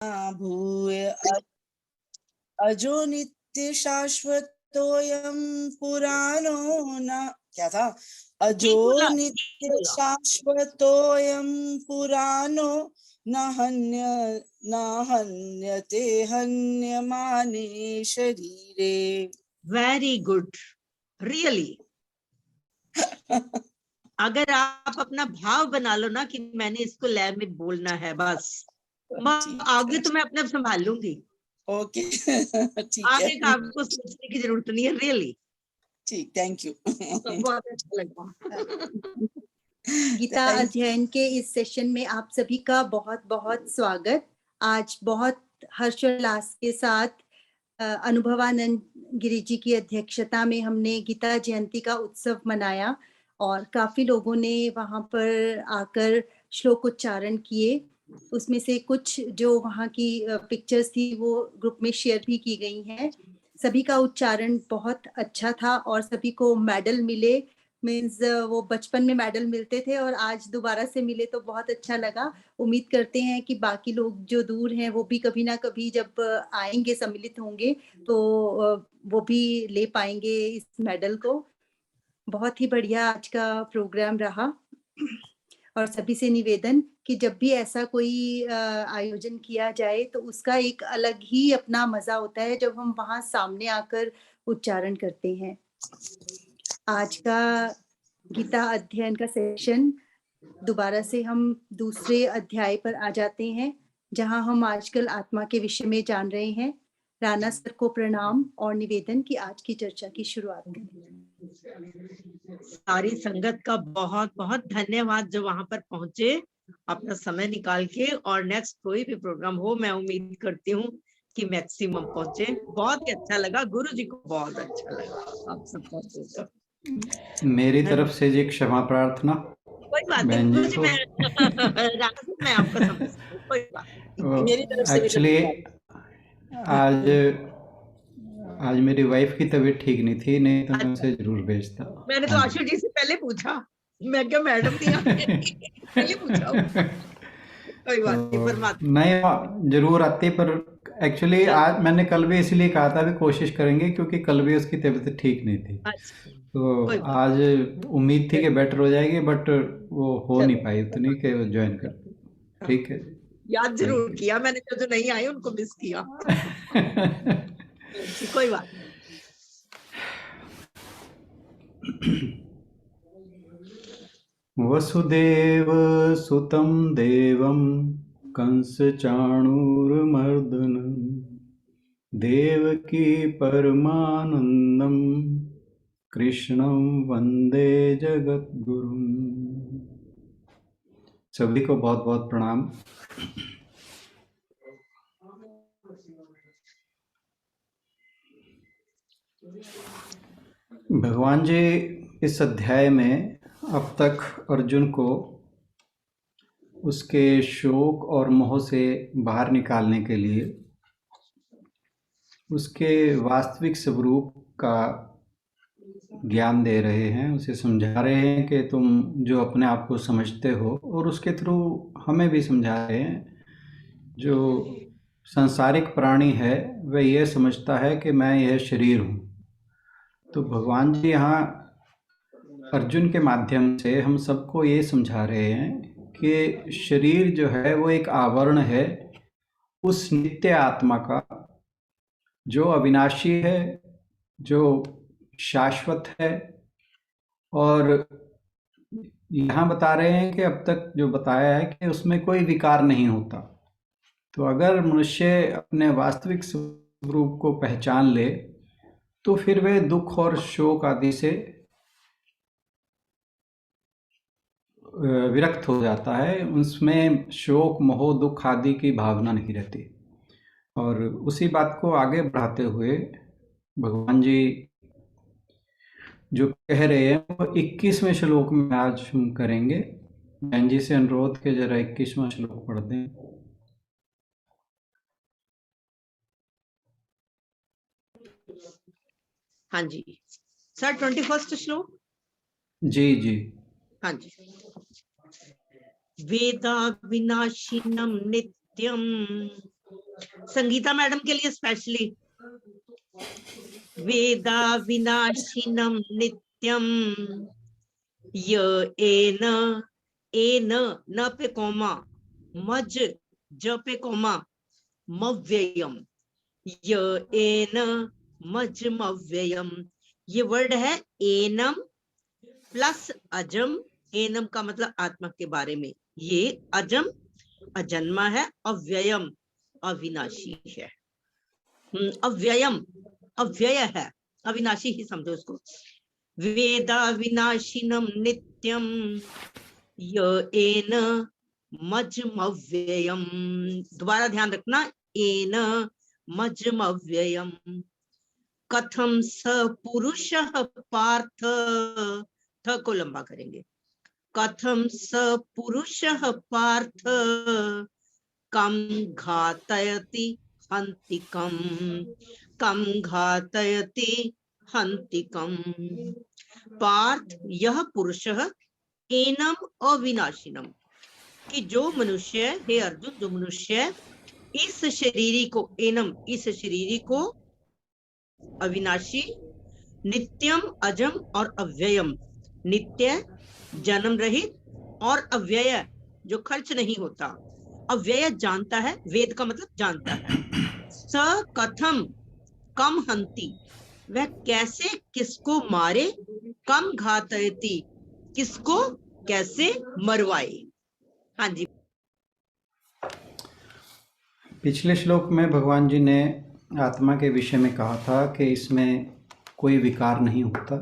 भूय अजो नित्य शाश्वतोऽयं पुराणो न, क्या था, अजो नित्य शाश्वतोऽयं पुराणो न हन्यते हन्यमाने शरीरे। Very good, really. अगर आप अपना भाव बना लो ना कि मैंने इसको लय में बोलना है, बस आगे तो मैं अपने आप संभाल लूंगी। ओके ठीक है, आगे का आपको सोचने की जरूरत नहीं है, रियली। ठीक, थैंक यू। बहुत अच्छा लगा। गीता अध्ययन के इस सेशन में आप सभी का बहुत बहुत स्वागत। आज बहुत हर्षोल्लास के साथ अनुभवानंद गिरी जी की अध्यक्षता में हमने गीता जयंती का उत्सव मनाया और काफी लोगों ने वहां पर आकर श्लोक उच्चारण किए। उसमें से कुछ जो वहां की पिक्चर्स थी वो ग्रुप में शेयर भी की गई हैं। सभी का उच्चारण बहुत अच्छा था और सभी को मेडल मिले। मीन्स वो बचपन में मेडल मिलते थे और आज दोबारा से मिले तो बहुत अच्छा लगा। उम्मीद करते हैं कि बाकी लोग जो दूर हैं वो भी कभी ना कभी जब आएंगे, सम्मिलित होंगे तो वो भी ले पाएंगे इस मेडल को। बहुत ही बढ़िया आज का प्रोग्राम रहा और सभी से निवेदन कि जब भी ऐसा कोई आयोजन किया जाए तो उसका एक अलग ही अपना मजा होता है जब हम वहां सामने आकर उच्चारण करते हैं। आज का गीता अध्ययन का सेशन दोबारा से हम दूसरे अध्याय पर आ जाते हैं जहां हम आजकल आत्मा के विषय में जान रहे हैं। राणा सर को प्रणाम और निवेदन की आज की चर्चा की शुरुआत करें। सारी संगत का बहुत बहुत धन्यवाद जो वहां पर पहुंचे अपना समय निकाल के, और नेक्स्ट कोई भी प्रोग्राम हो मैं उम्मीद करती हूँ कि मैक्सिमम पहुंचे। बहुत ही अच्छा लगा, गुरु जी को बहुत अच्छा लगा आप सब पहुंचे। मेरी तरफ से जी क्षमा प्रार्थना। कोई बात नहीं गुरु जी, मैं आपका समझती हूँ, कोई बात नहीं। मेरी तरफ से एक्चुअली आज मेरी वाइफ की तबीयत ठीक नहीं थी, नहीं तो मैं उसे जरूर भेजता। मैंने तो आशु जी से पहले पूछा, मैं क्या मैडम नहीं पहले पूछा। कोई बात नहीं, परमात्मा नहीं जरूर आती, पर एक्चुअली आज मैंने कल भी इसलिए कहा था भी कोशिश करेंगे क्योंकि कल भी उसकी तबीयत ठीक नहीं थी। तो आज उम्मीद थी कि बेटर हो जाएगी, बट वो हो नहीं पाई उतनी कि वो ज्वाइन कर। ठीक है, याद जरूर किया मैंने, जो नहीं आए उनको मिस किया। कोई बात नहीं। वसुदेव सुतं देवं कंस चाणूरमर्दनं देवकी परमानंदं कृष्णं वंदे जगद्गुरुं। सभी को बहुत बहुत प्रणाम। भगवान जी इस अध्याय में अब तक अर्जुन को उसके शोक और मोह से बाहर निकालने के लिए उसके वास्तविक स्वरूप का ज्ञान दे रहे हैं, उसे समझा रहे हैं कि तुम जो अपने आप को समझते हो, और उसके थ्रू हमें भी समझा रहे हैं जो सांसारिक प्राणी है वह यह समझता है कि मैं यह शरीर हूँ। तो भगवान जी यहाँ अर्जुन के माध्यम से हम सबको ये समझा रहे हैं कि शरीर जो है वो एक आवरण है उस नित्य आत्मा का जो अविनाशी है, जो शाश्वत है। और यहाँ बता रहे हैं कि अब तक जो बताया है कि उसमें कोई विकार नहीं होता। तो अगर मनुष्य अपने वास्तविक स्वरूप को पहचान ले तो फिर वे दुख और शोक आदि से विरक्त हो जाता है, उसमें शोक मोह दुख आदि की भावना नहीं रहती। और उसी बात को आगे बढ़ाते हुए भगवान जी जो कह रहे हैं वो 21वें श्लोक में आज हम करेंगे। बहन जी से अनुरोध के जरा 21वां श्लोक पढ़ दें। हाँ जी सर, 21 श्लोक। जी जी हाँ जी। वेदा विनाशिनम नित्यम संगीता मैडम के लिए स्पेशली। वेदा विनाशिनम नित्यम य एन एन न पे कोमा मज ज पे कोमा मव्ययम य एन मज मव्ययम। ये वर्ड है एनम प्लस अजम। एनम का मतलब आत्मा के बारे में। ये अजम अजन्मा है, अव्ययम अविनाशी है। अव्ययम अव्यय है, अविनाशी ही समझो उसको। वेदा विनाशिनम नित्यम य एन मजमव्ययम। दोबारा ध्यान रखना, एन मजमव्ययम। कथम स पुरुषः पार्थ, थ को लंबा करेंगे। कथम स पुरुषः पार्थ कम घातयति हन्तिकम, कम घातयति हन्तिकम। पार्थ यह पुरुष एनम अविनाशिनम, कि जो मनुष्य, हे अर्जुन, जो मनुष्य इस शरीरी को, एनम इस शरीरी को, अविनाशी, नित्यम अजम और अव्ययम, नित्य जन्म रहित और अव्यय जो खर्च नहीं होता, अव्यय जानता है। वेद का मतलब जानता है। स कथम कम हंति, वह कैसे किसको मारे, कम घातयति किसको कैसे मरवाए। हाँ जी। पिछले श्लोक में भगवान जी ने आत्मा के विषय में कहा था कि इसमें कोई विकार नहीं होता,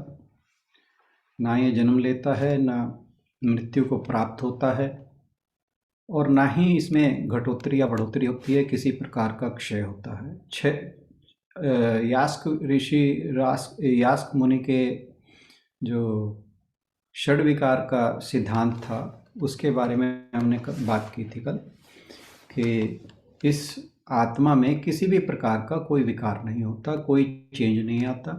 ना ये जन्म लेता है, ना मृत्यु को प्राप्त होता है, और ना ही इसमें घटोत्तरी या बढ़ोतरी होती है, किसी प्रकार का क्षय होता है। यास्क ऋषि यास्क मुनि के जो षड विकार का सिद्धांत था उसके बारे में हमने बात की थी कल, कि इस आत्मा में किसी भी प्रकार का कोई विकार नहीं होता, कोई चेंज नहीं आता,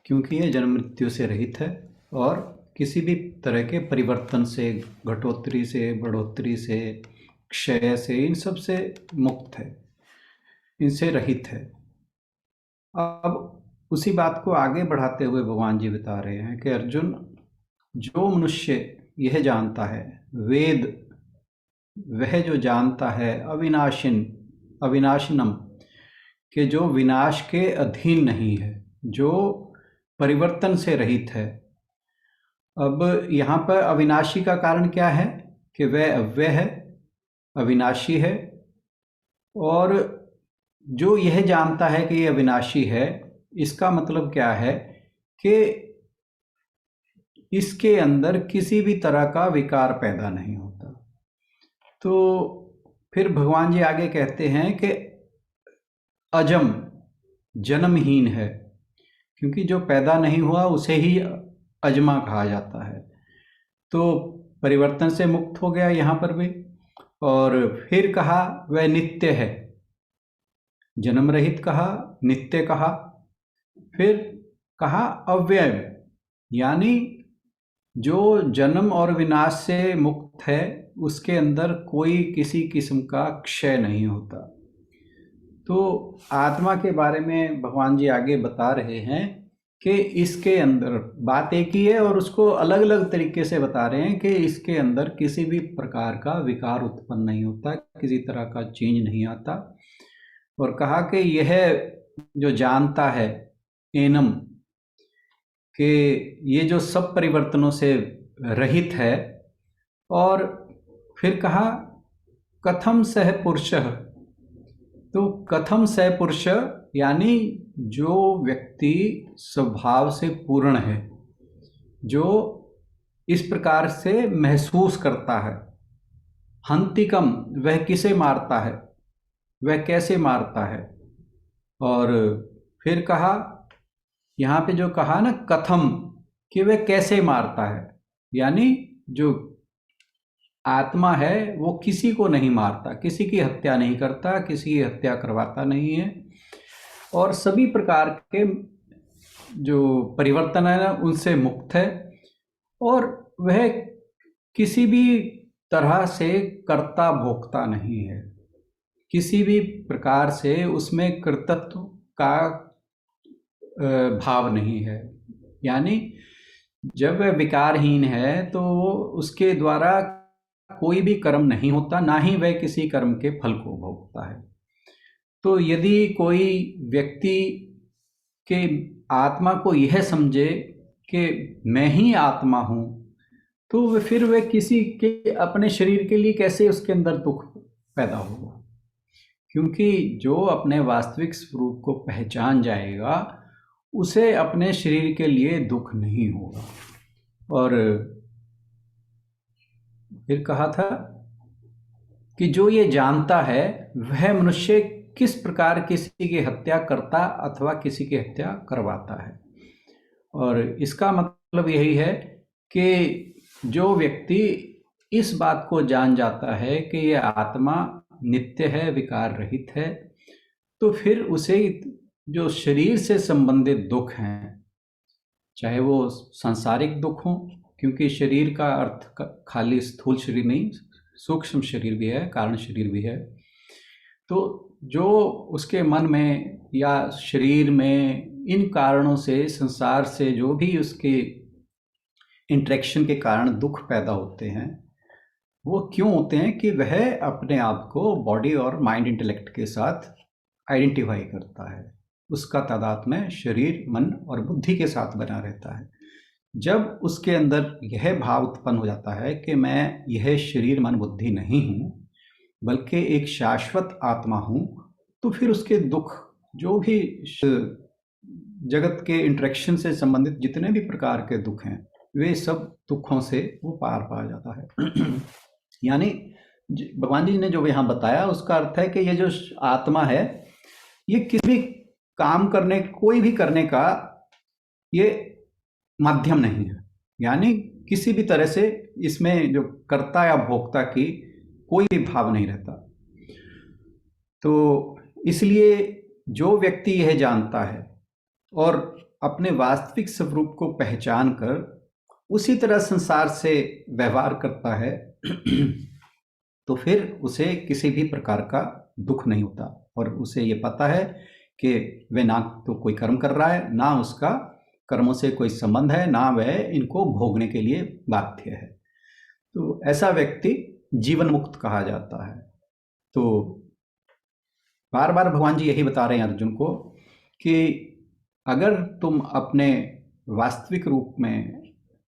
क्योंकि ये जन्म मृत्यु से रहित है और किसी भी तरह के परिवर्तन से, घटोत्तरी से, बढ़ोतरी से, क्षय से, इन सब से मुक्त है, इनसे रहित है। अब उसी बात को आगे बढ़ाते हुए भगवान जी बता रहे हैं कि अर्जुन, जो मनुष्य यह जानता है, वेद वह जो जानता है, अविनाशिनम, कि जो विनाश के अधीन नहीं है, जो परिवर्तन से रहित है। अब यहाँ पर अविनाशी का कारण क्या है कि वह अव्यय है, अविनाशी है, और जो यह जानता है कि यह अविनाशी है, इसका मतलब क्या है कि इसके अंदर किसी भी तरह का विकार पैदा नहीं होता। तो फिर भगवान जी आगे कहते हैं कि अजम, जन्महीन है, क्योंकि जो पैदा नहीं हुआ उसे ही अजमा कहा जाता है। तो परिवर्तन से मुक्त हो गया यहाँ पर भी। और फिर कहा वह नित्य है, जन्म रहित कहा, नित्य कहा। फिर कहा अव्यय, यानी जो जन्म और विनाश से मुक्त है उसके अंदर कोई किसी किस्म का क्षय नहीं होता। तो आत्मा के बारे में भगवान जी आगे बता रहे हैं कि इसके अंदर बात एक ही है और उसको अलग अलग तरीके से बता रहे हैं कि इसके अंदर किसी भी प्रकार का विकार उत्पन्न नहीं होता, किसी तरह का चेंज नहीं आता। और कहा कि यह जो जानता है एनम, कि ये जो सब परिवर्तनों से रहित है। और फिर कहा कथम सह पुरुषः, तो कथम सह पुरुष यानी जो व्यक्ति स्वभाव से पूर्ण है, जो इस प्रकार से महसूस करता है। हंतिकम, वह किसे मारता है, वह कैसे मारता है। और फिर कहा यहाँ पे जो कहा ना कथम, कि वह कैसे मारता है, यानी जो आत्मा है वो किसी को नहीं मारता, किसी की हत्या नहीं करता, किसी की हत्या करवाता नहीं है, और सभी प्रकार के जो परिवर्तन है ना उनसे मुक्त है। और वह किसी भी तरह से कर्ता भोक्ता नहीं है, किसी भी प्रकार से उसमें कर्तृत्व का भाव नहीं है। यानी जब वह विकारहीन है तो उसके द्वारा कोई भी कर्म नहीं होता, ना ही वह किसी कर्म के फल को भोगता है। तो यदि कोई व्यक्ति के आत्मा को यह समझे कि मैं ही आत्मा हूँ, तो फिर वह किसी के अपने शरीर के लिए कैसे उसके अंदर दुख पैदा होगा। क्योंकि जो अपने वास्तविक स्वरूप को पहचान जाएगा उसे अपने शरीर के लिए दुख नहीं होगा। और फिर कहा था कि जो ये जानता है वह मनुष्य किस प्रकार किसी की हत्या करता अथवा किसी की हत्या करवाता है। और इसका मतलब यही है कि जो व्यक्ति इस बात को जान जाता है कि यह आत्मा नित्य है, विकार रहित है, तो फिर उसे जो शरीर से संबंधित दुख हैं, चाहे वो सांसारिक दुख हो, क्योंकि शरीर का अर्थ खाली स्थूल शरीर नहीं, सूक्ष्म शरीर भी है, कारण शरीर भी है। तो जो उसके मन में या शरीर में इन कारणों से, संसार से जो भी उसके इंटरेक्शन के कारण दुख पैदा होते हैं, वो क्यों होते हैं कि वह अपने आप को बॉडी और माइंड इंटेलेक्ट के साथ आइडेंटिफाई करता है। उसका तादात्म्य शरीर, मन और बुद्धि के साथ बना रहता है। जब उसके अंदर यह भाव उत्पन्न हो जाता है कि मैं यह शरीर, मन, बुद्धि नहीं हूँ बल्कि एक शाश्वत आत्मा हूँ, तो फिर उसके दुख, जो भी जगत के इंटरेक्शन से संबंधित जितने भी प्रकार के दुख हैं, वे सब दुखों से वो पार पा जाता है। यानी भगवान जी ने जो यहाँ बताया उसका अर्थ है कि ये जो आत्मा है, ये किसी भी काम करने, कोई भी करने का ये माध्यम नहीं है। यानी किसी भी तरह से इसमें जो कर्ता या भोक्ता की कोई भी भाव नहीं रहता। तो इसलिए जो व्यक्ति यह जानता है और अपने वास्तविक स्वरूप को पहचान कर उसी तरह संसार से व्यवहार करता है तो फिर उसे किसी भी प्रकार का दुख नहीं होता। और उसे ये पता है कि वह ना तो कोई कर्म कर रहा है, ना उसका कर्मों से कोई संबंध है, ना वह इनको भोगने के लिए बाध्य है। तो ऐसा व्यक्ति जीवन मुक्त कहा जाता है। तो बार बार भगवान जी यही बता रहे हैं अर्जुन को कि अगर तुम अपने वास्तविक रूप में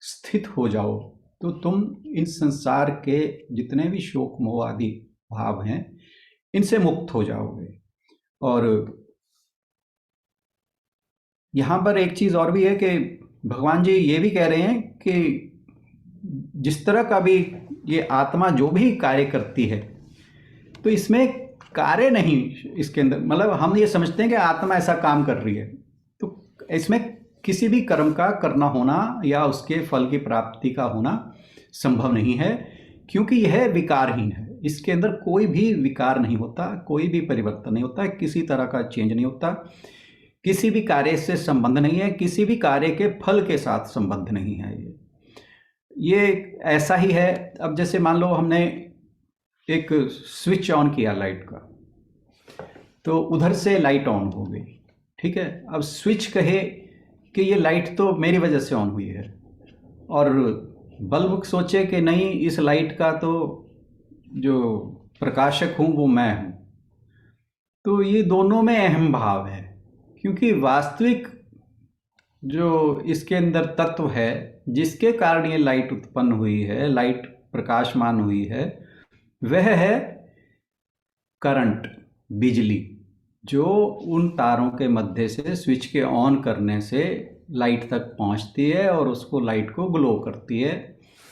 स्थित हो जाओ तो तुम इन संसार के जितने भी शोक मोह आदि भाव हैं, इनसे मुक्त हो जाओगे। और यहाँ पर एक चीज़ और भी है कि भगवान जी ये भी कह रहे हैं कि जिस तरह का भी ये आत्मा जो भी कार्य करती है, तो इसमें कार्य नहीं, इसके अंदर मतलब हम ये समझते हैं कि आत्मा ऐसा काम कर रही है, तो इसमें किसी भी कर्म का करना होना या उसके फल की प्राप्ति का होना संभव नहीं है, क्योंकि यह विकारहीन है। इसके अंदर कोई भी विकार नहीं होता, कोई भी परिवर्तन नहीं होता, किसी तरह का चेंज नहीं होता, किसी भी कार्य से संबंध नहीं है, किसी भी कार्य के फल के साथ संबंध नहीं है। ये ऐसा ही है। अब जैसे मान लो हमने एक स्विच ऑन किया लाइट का, तो उधर से लाइट ऑन हो गई, ठीक है। अब स्विच कहे कि ये लाइट तो मेरी वजह से ऑन हुई है, और बल्ब सोचे कि नहीं, इस लाइट का तो जो प्रकाशक हूँ वो मैं हूँ। तो ये दोनों में अहम भाव है, क्योंकि वास्तविक जो इसके अंदर तत्व है जिसके कारण ये लाइट उत्पन्न हुई है, लाइट प्रकाशमान हुई है, वह है करंट, बिजली, जो उन तारों के मध्य से स्विच के ऑन करने से लाइट तक पहुंचती है और उसको, लाइट को ग्लो करती है,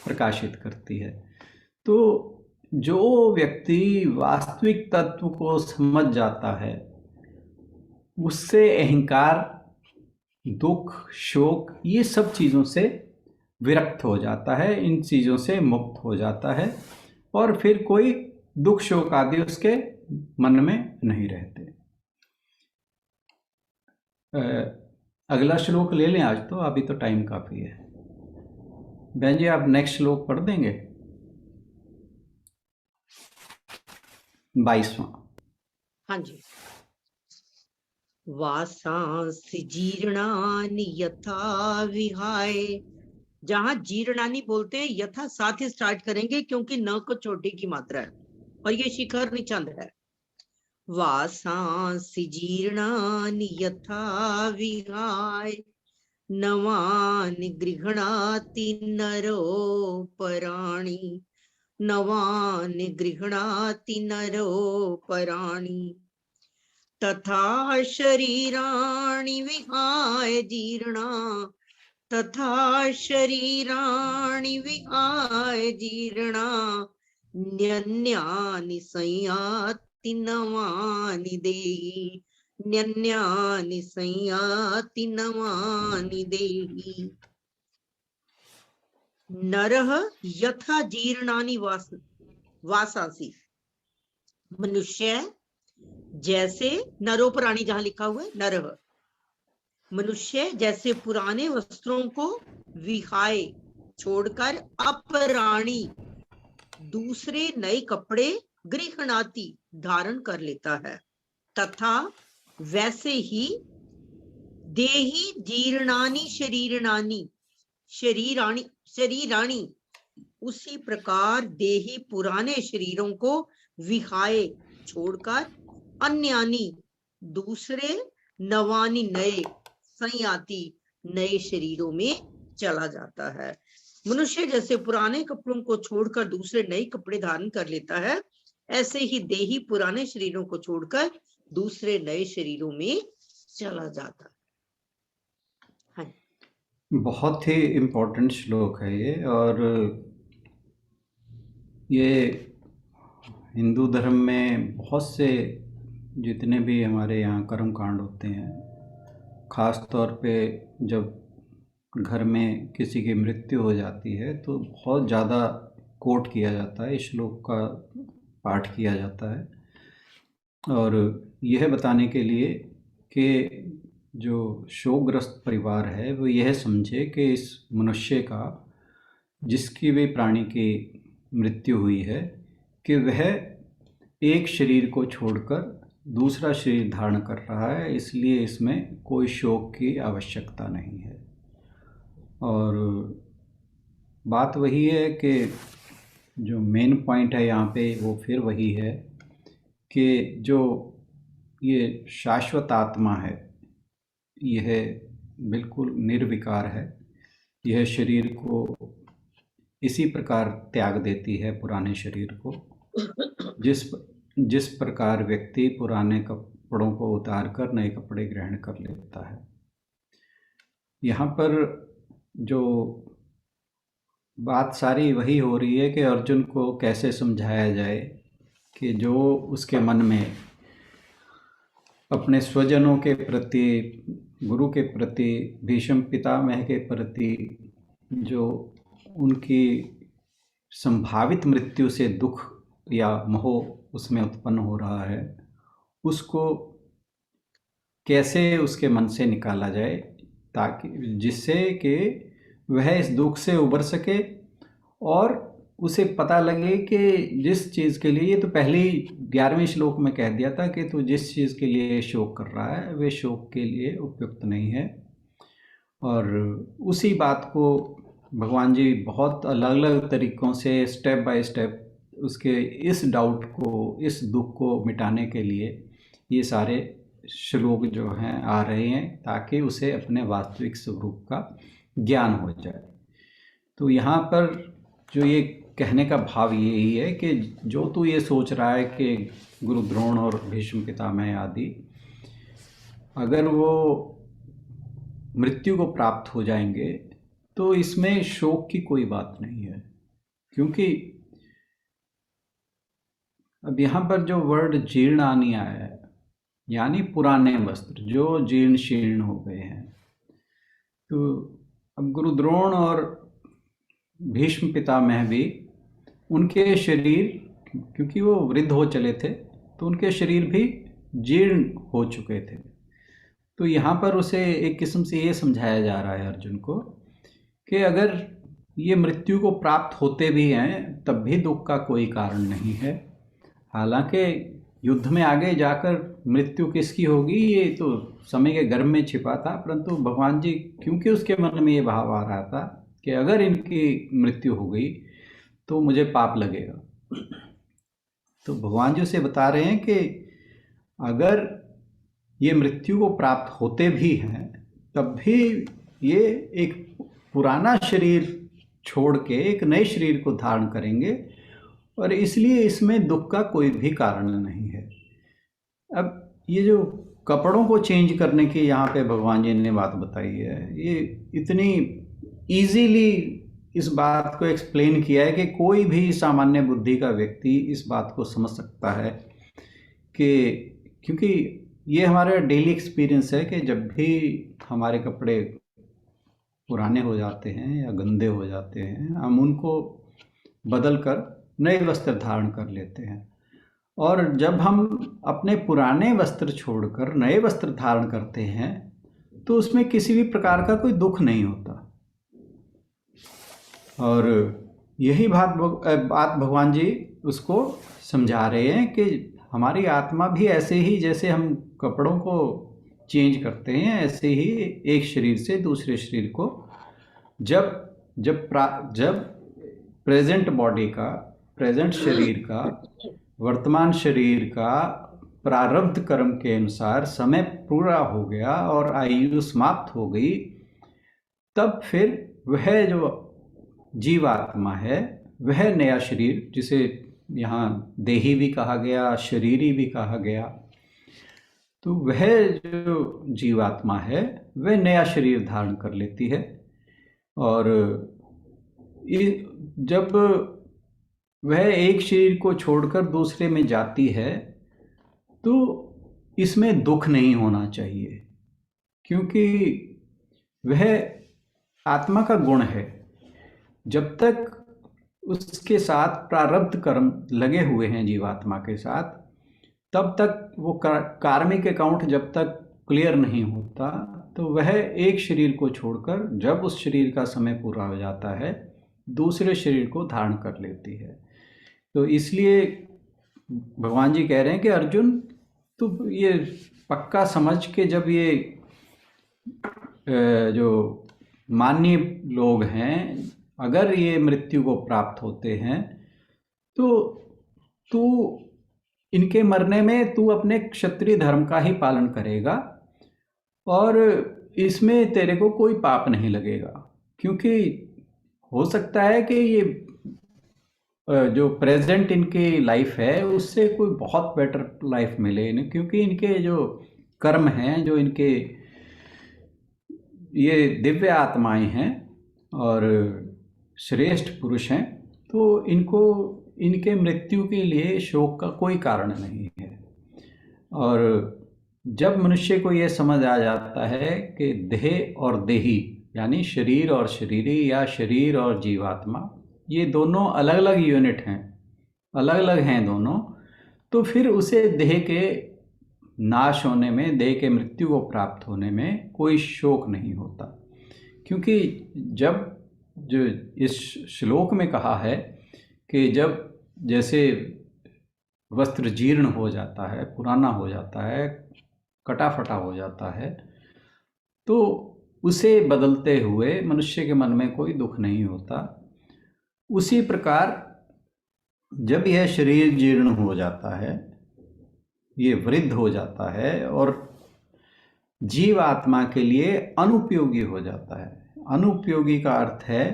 प्रकाशित करती है। तो जो व्यक्ति वास्तविक तत्व को समझ जाता है, उससे अहंकार, दुख, शोक, ये सब चीज़ों से विरक्त हो जाता है, इन चीज़ों से मुक्त हो जाता है, और फिर कोई दुख शोक आदि उसके मन में नहीं रहते। अगला श्लोक ले लें आज, तो अभी तो टाइम काफ़ी है। बहन जी आप नेक्स्ट श्लोक पढ़ देंगे, 22वां। हाँ जी। वासांसि जीर्णानि यथा विहाय, जहां जीर्णानि बोलते हैं यथा साथ ही स्टार्ट करेंगे क्योंकि न को चोटी की मात्रा है और ये शिखर निचंद है। वासांसि जीर्णानि यथा विहाय नवानि गृह्णाति नरोपराणि, नवानि गृह्णाति नरोपराणि, तथा शरीराणि विहाय जीर्णा, तथा शरीराणि विहाय जीर्णा, न्यन्यानि संयाति नवानि देहि, न्यन्यानि संयाति नवानि देहि। नरः यथा जीर्णानि वासांसि, मनुष्य जैसे, नरोपराणी जहां लिखा हुआ है नरः, मनुष्य जैसे पुराने वस्त्रों को विहाय छोड़कर अपराणी दूसरे नए कपड़े गृह्णाति धारण कर लेता है, तथा वैसे ही देही जीर्णानि शरीराणि, शरीराणि शरीराणि उसी प्रकार देही पुराने शरीरों को विहाय छोड़कर अन्यानि दूसरे नवानि नए संयाति नए शरीरों में चला जाता है। मनुष्य जैसे पुराने कपड़ों को छोड़कर दूसरे नए कपड़े धारण कर लेता है, ऐसे ही देही पुराने शरीरों को छोड़कर दूसरे नए शरीरों में चला जाता है। हाँ। बहुत ही इम्पोर्टेंट श्लोक है ये, और ये हिंदू धर्म में बहुत से जितने भी हमारे यहाँ कर्म कांड होते हैं, ख़ास तौर पे जब घर में किसी की मृत्यु हो जाती है तो बहुत ज़्यादा कोट किया जाता है, इस श्लोक का पाठ किया जाता है, और यह बताने के लिए कि जो शोकग्रस्त परिवार है वो यह समझे कि इस मनुष्य का, जिसकी भी प्राणी की मृत्यु हुई है, कि वह एक शरीर को छोड़कर दूसरा शरीर धारण कर रहा है, इसलिए इसमें कोई शोक की आवश्यकता नहीं है। और बात वही है कि जो मेन पॉइंट है यहाँ पे वो फिर वही है कि जो ये शाश्वत आत्मा है यह बिल्कुल निर्विकार है, यह शरीर को इसी प्रकार त्याग देती है, पुराने शरीर को, जिस प्रकार व्यक्ति पुराने कपड़ों को उतार कर नए कपड़े ग्रहण कर लेता है। यहाँ पर जो बात सारी वही हो रही है कि अर्जुन को कैसे समझाया जाए कि जो उसके मन में अपने स्वजनों के प्रति, गुरु के प्रति, भीष्म पितामह के प्रति जो उनकी संभावित मृत्यु से दुख या मोह उसमें उत्पन्न हो रहा है, उसको कैसे उसके मन से निकाला जाए, ताकि जिससे कि वह इस दुख से उबर सके और उसे पता लगे कि जिस चीज़ के लिए, ये तो पहले ही 11वें श्लोक में कह दिया था कि तो जिस चीज़ के लिए शोक कर रहा है वे शोक के लिए उपयुक्त नहीं है। और उसी बात को भगवान जी बहुत अलग अलग तरीक़ों से स्टेप बाय स्टेप उसके इस डाउट को, इस दुख को मिटाने के लिए ये सारे श्लोक जो हैं आ रहे हैं, ताकि उसे अपने वास्तविक स्वरूप का ज्ञान हो जाए। तो यहाँ पर जो ये कहने का भाव यही है कि जो तू ये सोच रहा है कि गुरु द्रोण और भीष्म पितामह आदि अगर वो मृत्यु को प्राप्त हो जाएंगे तो इसमें शोक की कोई बात नहीं है, क्योंकि अब यहाँ पर जो वर्ड जीर्णानि आया है, यानी पुराने वस्त्र जो जीर्ण शीर्ण हो गए हैं। तो अब गुरु द्रोण और भीष्म पितामह भी, उनके शरीर, क्योंकि वो वृद्ध हो चले थे तो उनके शरीर भी जीर्ण हो चुके थे। तो यहाँ पर उसे एक किस्म से ये समझाया जा रहा है अर्जुन को कि अगर ये मृत्यु को प्राप्त होते भी हैं तब भी दुख का कोई कारण नहीं है। हालांकि युद्ध में आगे जाकर मृत्यु किसकी होगी ये तो समय के गर्भ में छिपा था, परंतु भगवान जी क्योंकि उसके मन में ये भाव आ रहा था कि अगर इनकी मृत्यु हो गई तो मुझे पाप लगेगा, तो भगवान जी उसे बता रहे हैं कि अगर ये मृत्यु को प्राप्त होते भी हैं तब भी ये एक पुराना शरीर छोड़ के एक नए शरीर को धारण करेंगे और इसलिए इसमें दुख का कोई भी कारण नहीं है। अब ये जो कपड़ों को चेंज करने की यहाँ पे भगवान जी ने बात बताई है, ये इतनी इजीली इस बात को एक्सप्लेन किया है कि कोई भी सामान्य बुद्धि का व्यक्ति इस बात को समझ सकता है कि क्योंकि ये हमारा डेली एक्सपीरियंस है कि जब भी हमारे कपड़े पुराने हो जाते हैं या गंदे हो जाते हैं हम उनको बदल कर नए वस्त्र धारण कर लेते हैं, और जब हम अपने पुराने वस्त्र छोड़कर नए वस्त्र धारण करते हैं तो उसमें किसी भी प्रकार का कोई दुख नहीं होता। और यही बात भगवान जी उसको समझा रहे हैं कि हमारी आत्मा भी ऐसे ही जैसे हम कपड़ों को चेंज करते हैं ऐसे ही एक शरीर से दूसरे शरीर को जब प्रेजेंट बॉडी का, प्रेजेंट शरीर का, वर्तमान शरीर का प्रारब्ध कर्म के अनुसार समय पूरा हो गया और आयु समाप्त हो गई, तब फिर वह जो जीवात्मा है वह नया शरीर, जिसे यहाँ देही भी कहा गया, शरीरी भी कहा गया, तो वह जो जीवात्मा है वह नया शरीर धारण कर लेती है। और जब वह एक शरीर को छोड़कर दूसरे में जाती है तो इसमें दुख नहीं होना चाहिए, क्योंकि वह आत्मा का गुण है। जब तक उसके साथ प्रारब्ध कर्म लगे हुए हैं जीवात्मा के साथ, तब तक वो कार्मिक अकाउंट जब तक क्लियर नहीं होता तो वह एक शरीर को छोड़कर जब उस शरीर का समय पूरा हो जाता है दूसरे शरीर को धारण कर लेती है। तो इसलिए भगवान जी कह रहे हैं कि अर्जुन तो ये पक्का समझ के, जब ये जो माननीय लोग हैं अगर ये मृत्यु को प्राप्त होते हैं तो तू इनके मरने में तू अपने क्षत्रिय धर्म का ही पालन करेगा और इसमें तेरे को कोई पाप नहीं लगेगा, क्योंकि हो सकता है कि ये जो प्रेजेंट इनकी लाइफ है उससे कोई बहुत बेटर लाइफ मिले इन्हें, क्योंकि इनके जो कर्म हैं, जो इनके ये दिव्य आत्माएं हैं और श्रेष्ठ पुरुष हैं, तो इनको इनके मृत्यु के लिए शोक का कोई कारण नहीं है। और जब मनुष्य को ये समझ आ जाता है कि देह और देही यानी शरीर और शरीरी या शरीर और जीवात्मा ये दोनों अलग अलग यूनिट हैं, अलग अलग हैं दोनों, तो फिर उसे देह के नाश होने में, देह के मृत्यु को प्राप्त होने में कोई शोक नहीं होता। क्योंकि जब जो इस श्लोक में कहा है कि जब जैसे वस्त्र जीर्ण हो जाता है, पुराना हो जाता है, कटा फटा हो जाता है, तो उसे बदलते हुए मनुष्य के मन में कोई दुख नहीं होता। उसी प्रकार जब यह शरीर जीर्ण हो जाता है, ये वृद्ध हो जाता है और जीव आत्मा के लिए अनुपयोगी हो जाता है। अनुपयोगी का अर्थ है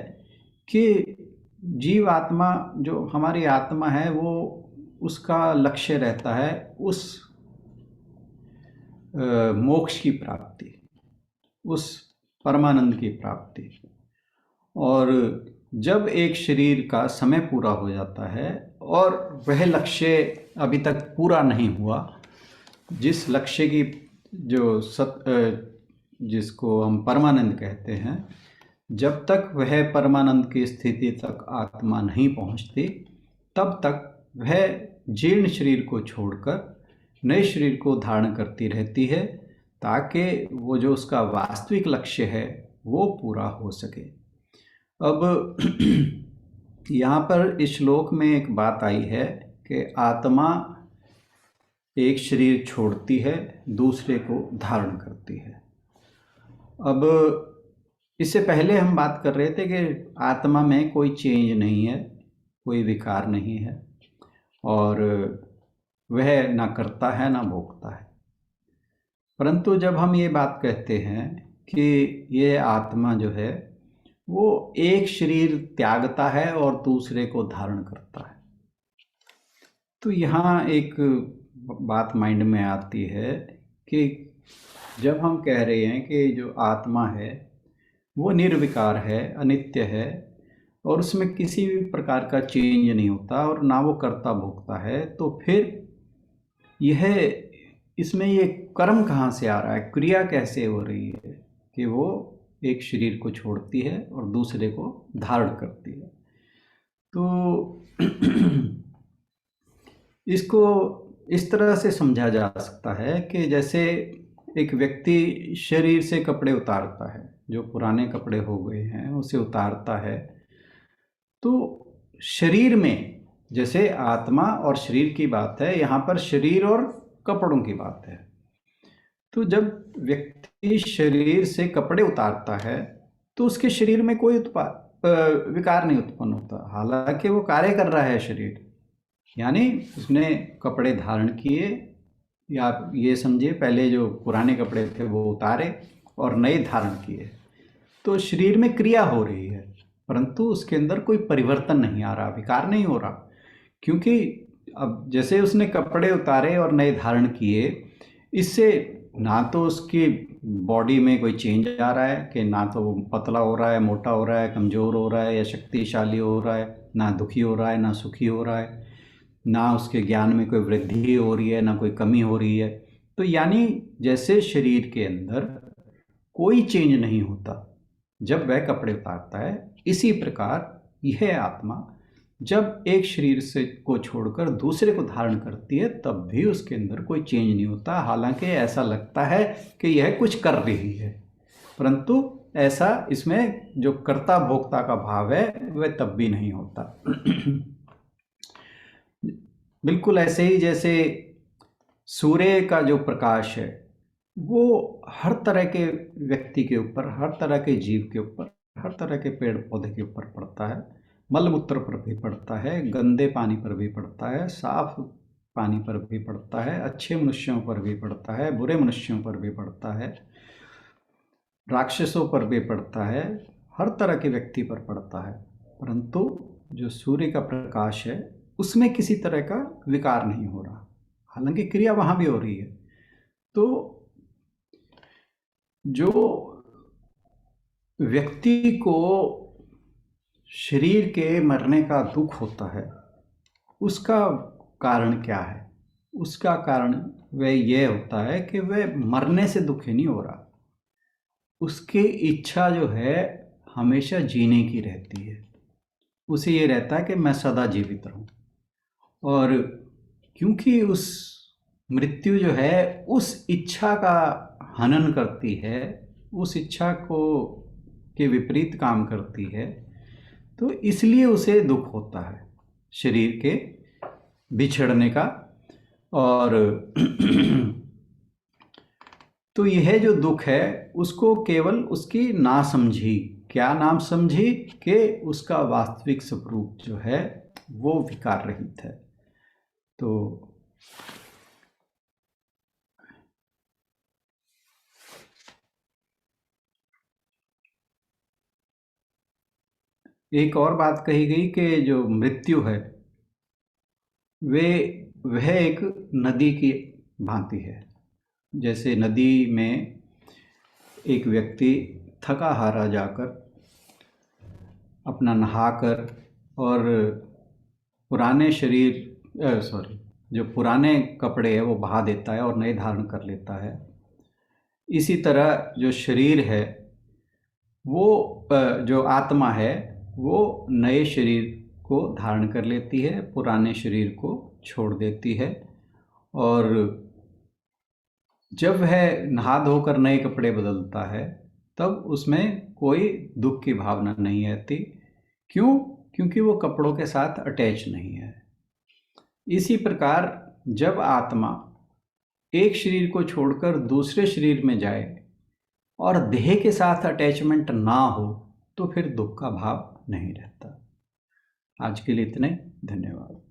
कि जीव आत्मा, जो हमारी आत्मा है, वो उसका लक्ष्य रहता है उस मोक्ष की प्राप्ति, उस परमानंद की प्राप्ति। और जब एक शरीर का समय पूरा हो जाता है और वह लक्ष्य अभी तक पूरा नहीं हुआ, जिस लक्ष्य की जो जिसको हम परमानंद कहते हैं, जब तक वह परमानंद की स्थिति तक आत्मा नहीं पहुंचती, तब तक वह जीर्ण शरीर को छोड़कर नए शरीर को धारण करती रहती है, ताकि वो जो उसका वास्तविक लक्ष्य है वो पूरा हो सके। अब यहाँ पर इस श्लोक में एक बात आई है कि आत्मा एक शरीर छोड़ती है, दूसरे को धारण करती है। अब इससे पहले हम बात कर रहे थे कि आत्मा में कोई चेंज नहीं है, कोई विकार नहीं है, और वह ना करता है ना भोगता है। परंतु जब हम ये बात कहते हैं कि ये आत्मा जो है वो एक शरीर त्यागता है और दूसरे को धारण करता है, तो यहाँ एक बात माइंड में आती है कि जब हम कह रहे हैं कि जो आत्मा है वो निर्विकार है, अनित्य है, और उसमें किसी भी प्रकार का चेंज नहीं होता और ना वो करता भोगता है, तो फिर यह इसमें ये कर्म कहाँ से आ रहा है, क्रिया कैसे हो रही है कि वो एक शरीर को छोड़ती है और दूसरे को धारण करती है। तो इसको इस तरह से समझा जा सकता है कि जैसे एक व्यक्ति शरीर से कपड़े उतारता है, जो पुराने कपड़े हो गए हैं उसे उतारता है, तो शरीर में जैसे आत्मा और शरीर की बात है, यहाँ पर शरीर और कपड़ों की बात है। तो जब व्यक्ति शरीर से कपड़े उतारता है तो उसके शरीर में कोई विकार नहीं उत्पन्न होता, हालांकि वो कार्य कर रहा है शरीर, यानी उसने कपड़े धारण किए, या ये समझिए पहले जो पुराने कपड़े थे वो उतारे और नए धारण किए, तो शरीर में क्रिया हो रही है, परंतु उसके अंदर कोई परिवर्तन नहीं आ रहा, विकार नहीं हो रहा। क्योंकि अब जैसे उसने कपड़े उतारे और नए धारण किए, इससे ना तो उसकी बॉडी में कोई चेंज आ रहा है कि ना तो वो पतला हो रहा है, मोटा हो रहा है, कमज़ोर हो रहा है या शक्तिशाली हो रहा है, ना दुखी हो रहा है ना सुखी हो रहा है, ना उसके ज्ञान में कोई वृद्धि हो रही है ना कोई कमी हो रही है। तो यानी जैसे शरीर के अंदर कोई चेंज नहीं होता जब वह कपड़े उतारता है, इसी प्रकार यह आत्मा जब एक शरीर से को छोड़कर दूसरे को धारण करती है तब भी उसके अंदर कोई चेंज नहीं होता, हालांकि ऐसा लगता है कि यह कुछ कर रही है, परंतु ऐसा इसमें जो कर्ता भोक्ता का भाव है वह तब भी नहीं होता। बिल्कुल ऐसे ही जैसे सूर्य का जो प्रकाश है वो हर तरह के व्यक्ति के ऊपर, हर तरह के जीव के ऊपर, हर तरह के पेड़ पौधे के ऊपर पड़ता है, मलमूत्र पर भी पड़ता है, गंदे पानी पर भी पड़ता है, साफ पानी पर भी पड़ता है, अच्छे मनुष्यों पर भी पड़ता है, बुरे मनुष्यों पर भी पड़ता है, राक्षसों पर भी पड़ता है, हर तरह के व्यक्ति पर पड़ता है, परंतु जो सूर्य का प्रकाश है उसमें किसी तरह का विकार नहीं हो रहा, हालांकि क्रिया वहाँ भी हो रही है। तो जो व्यक्ति को शरीर के मरने का दुख होता है उसका कारण क्या है? उसका कारण वह यह होता है कि वह मरने से दुखी नहीं हो रहा, उसकी इच्छा जो है हमेशा जीने की रहती है, उसे ये रहता है कि मैं सदा जीवित रहूं, और क्योंकि उस मृत्यु जो है उस इच्छा का हनन करती है, उस इच्छा को के विपरीत काम करती है, तो इसलिए उसे दुख होता है शरीर के बिछड़ने का। और तो यह जो दुख है उसको केवल उसकी नासमझी, क्या नाम समझी कि उसका वास्तविक स्वरूप जो है वो विकार रहित है। तो एक और बात कही गई कि जो मृत्यु है वह एक नदी की भांति है। जैसे नदी में एक व्यक्ति थका हारा जाकर अपना नहाकर और पुराने जो पुराने कपड़े है वो बहा देता है और नए धारण कर लेता है, इसी तरह जो शरीर है वो जो आत्मा है वो नए शरीर को धारण कर लेती है, पुराने शरीर को छोड़ देती है, और जब वह नहा धोकर नए कपड़े बदलता है तब उसमें कोई दुख की भावना नहीं आती। क्यों? क्योंकि वो कपड़ों के साथ अटैच नहीं है। इसी प्रकार जब आत्मा एक शरीर को छोड़कर दूसरे शरीर में जाए और देह के साथ अटैचमेंट ना हो तो फिर दुख का भाव नहीं रहता। आज के लिए इतने, धन्यवाद।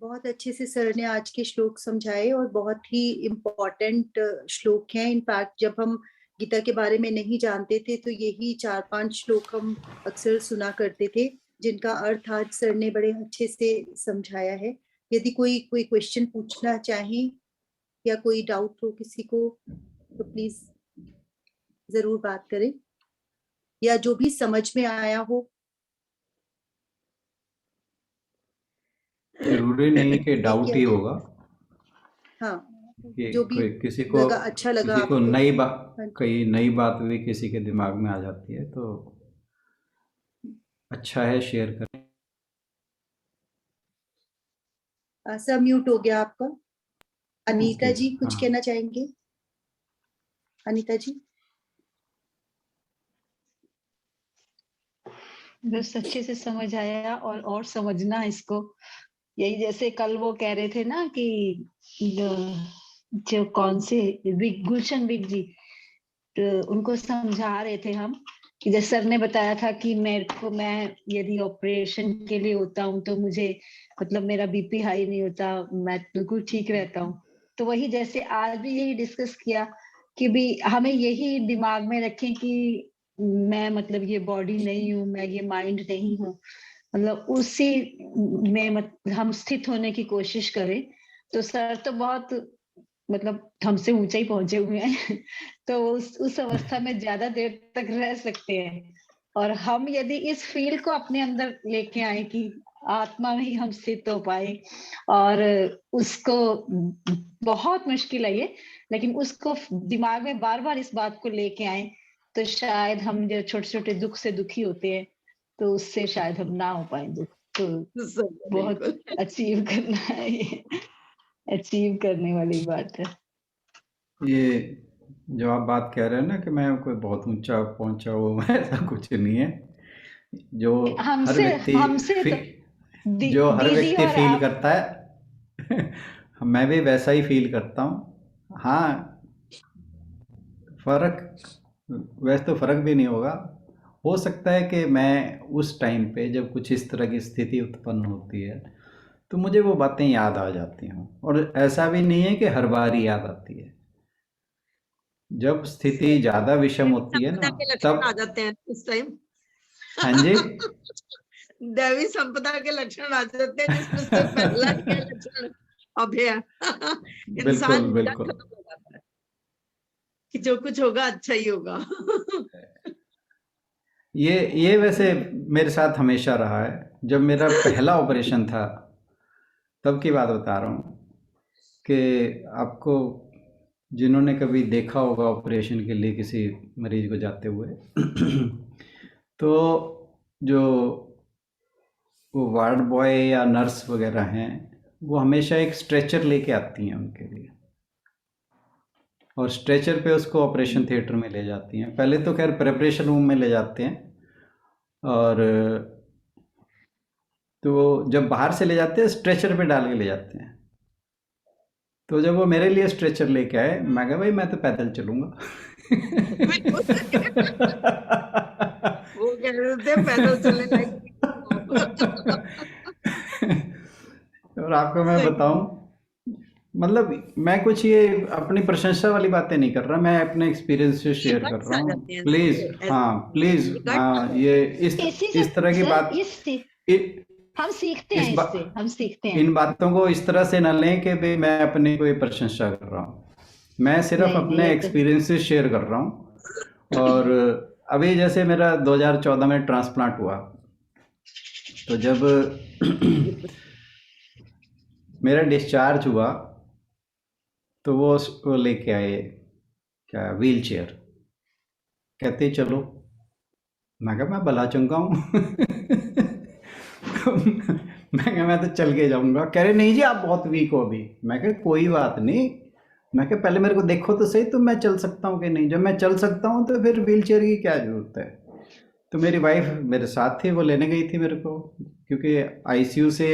बहुत अच्छे से सर ने आज के श्लोक समझाए और बहुत ही इम्पोर्टेंट श्लोक हैं। इनफैक्ट जब हम गीता के बारे में नहीं जानते थे तो यही 4-5 श्लोक हम अक्सर सुना करते थे, जिनका अर्थ आज सर ने बड़े अच्छे से समझाया है। यदि कोई क्वेश्चन पूछना चाहे या कोई डाउट हो किसी को तो प्लीज जरूर बात करें, या जो भी समझ में आया हो। जरूरी नहीं कि डाउट ही होगा। हाँ, कि जो भी किसी को लगा, अच्छा लगा किसी को आपको। नई बात, कई नई बात भी किसी के दिमाग में आ जाती है तो अच्छा है शेयर करें। सब म्यूट हो गया आपका। अनीता ओके, जी कुछ हाँ। कहना चाहेंगे? अनीता जी। बस अच्छे से समझ आया और समझना इसको। यही जैसे कल वो कह रहे थे ना कि जो कौन से गुलशन बिग जी, तो उनको समझा रहे थे हम कि जैसे सर ने बताया था कि मैं यदि ऑपरेशन के लिए होता हूँ तो मुझे मतलब मेरा बीपी हाई नहीं होता, मैं बिल्कुल ठीक रहता हूँ। तो वही जैसे आज भी यही डिस्कस किया कि भी हमें यही दिमाग में रखें कि मैं मतलब ये बॉडी नहीं हूँ, मैं ये माइंड नहीं हूँ, मतलब उसी में हम स्थित होने की कोशिश करें। तो सर तो बहुत मतलब हमसे ऊंचा ही पहुंचे हुए हैं तो उस अवस्था में ज्यादा देर तक रह सकते हैं। और हम यदि इस फील को अपने अंदर लेके आए कि आत्मा में ही हम स्थित हो पाए, और उसको बहुत मुश्किल है ये, लेकिन उसको दिमाग में बार बार इस बात को लेके आए तो शायद हम जो छोटे छोटे दुख से दुखी होते हैं तो उससे शायद हम ना हो पाए दुख। तो बहुत अचीव करना है, ये अचीव करने वाली बात है। ये जो आप बात कह रहे हैं ना कि मैं कोई बहुत ऊंचा पहुंचा हुआ ऐसा कुछ नहीं है। जो हर व्यक्ति जो हर दीदी व्यक्ति और फील आप करता है मैं भी वैसा ही फील करता हूँ। हाँ, वैसे तो फर्क भी नहीं होगा। हो सकता है कि मैं उस टाइम पे जब कुछ इस तरह की स्थिति उत्पन्न होती है तो मुझे वो बातें याद आ जाती हों, और ऐसा भी नहीं है कि हर बार ही याद आती है। जब स्थिति ज्यादा विषम होती है ना के लक्षण तब आ जाते हैं उस टाइम। हाँ जी, दैवी संपदा के लक्षण आ जाते हैं, जिसमें से पहला ही है लक्षण अभय। इंसान बिल्कुल बिल्कुल। खत्म हो जाता है कि जो कुछ होगा अच्छा ही होगा। ये वैसे मेरे साथ हमेशा रहा है। जब मेरा पहला ऑपरेशन था तब की बात बता रहा हूँ कि आपको जिन्होंने कभी देखा होगा ऑपरेशन के लिए किसी मरीज को जाते हुए तो जो वो वार्ड बॉय या नर्स वगैरह हैं वो हमेशा एक स्ट्रेचर लेके आती हैं उनके लिए, और स्ट्रेचर पे उसको ऑपरेशन थिएटर में ले जाती हैं। पहले तो खैर प्रेपरेशन रूम में ले जाते हैं, और तो जब बाहर से ले जाते हैं स्ट्रेचर पे डाल के ले जाते हैं। तो जब वो मेरे लिए स्ट्रेचर लेके आए, मैं कहा भाई मैं तो पैदल चलूंगा। वो कह रहे थे पैदल चलने लायक। और आपको मैं बताऊं, मतलब मैं कुछ ये अपनी प्रशंसा वाली बातें नहीं कर रहा, मैं अपने एक्सपीरियंस से शेयर कर रहा हूँ। प्लीज, हाँ प्लीज, ये इस तरह की बात हम सीखते हैं इससे, हम सीखते हैं। इन बातों को इस तरह से न लें कि भाई मैं अपनी कोई प्रशंसा कर रहा हूँ। मैं सिर्फ अपने एक्सपीरियंस से शेयर कर रहा हूँ। और अभी जैसे मेरा 2014 में ट्रांसप्लांट हुआ, तो जब मेरा डिस्चार्ज हुआ तो वो लेके आए क्या व्हील चेयर, कहते चलो। मैं कहा मैं भला चंगा हूँ मैं कहा मैं तो चल के जाऊंगा। कह रहे नहीं जी आप बहुत वीक हो अभी। मैं कहा कोई बात नहीं, मैं कहा पहले मेरे को देखो तो सही, तो मैं चल सकता हूँ कि नहीं। जब मैं चल सकता हूँ तो फिर व्हील चेयर की क्या जरूरत है। तो मेरी वाइफ मेरे साथ थी, वो लेने गई थी मेरे को, क्योंकि आईसीयू से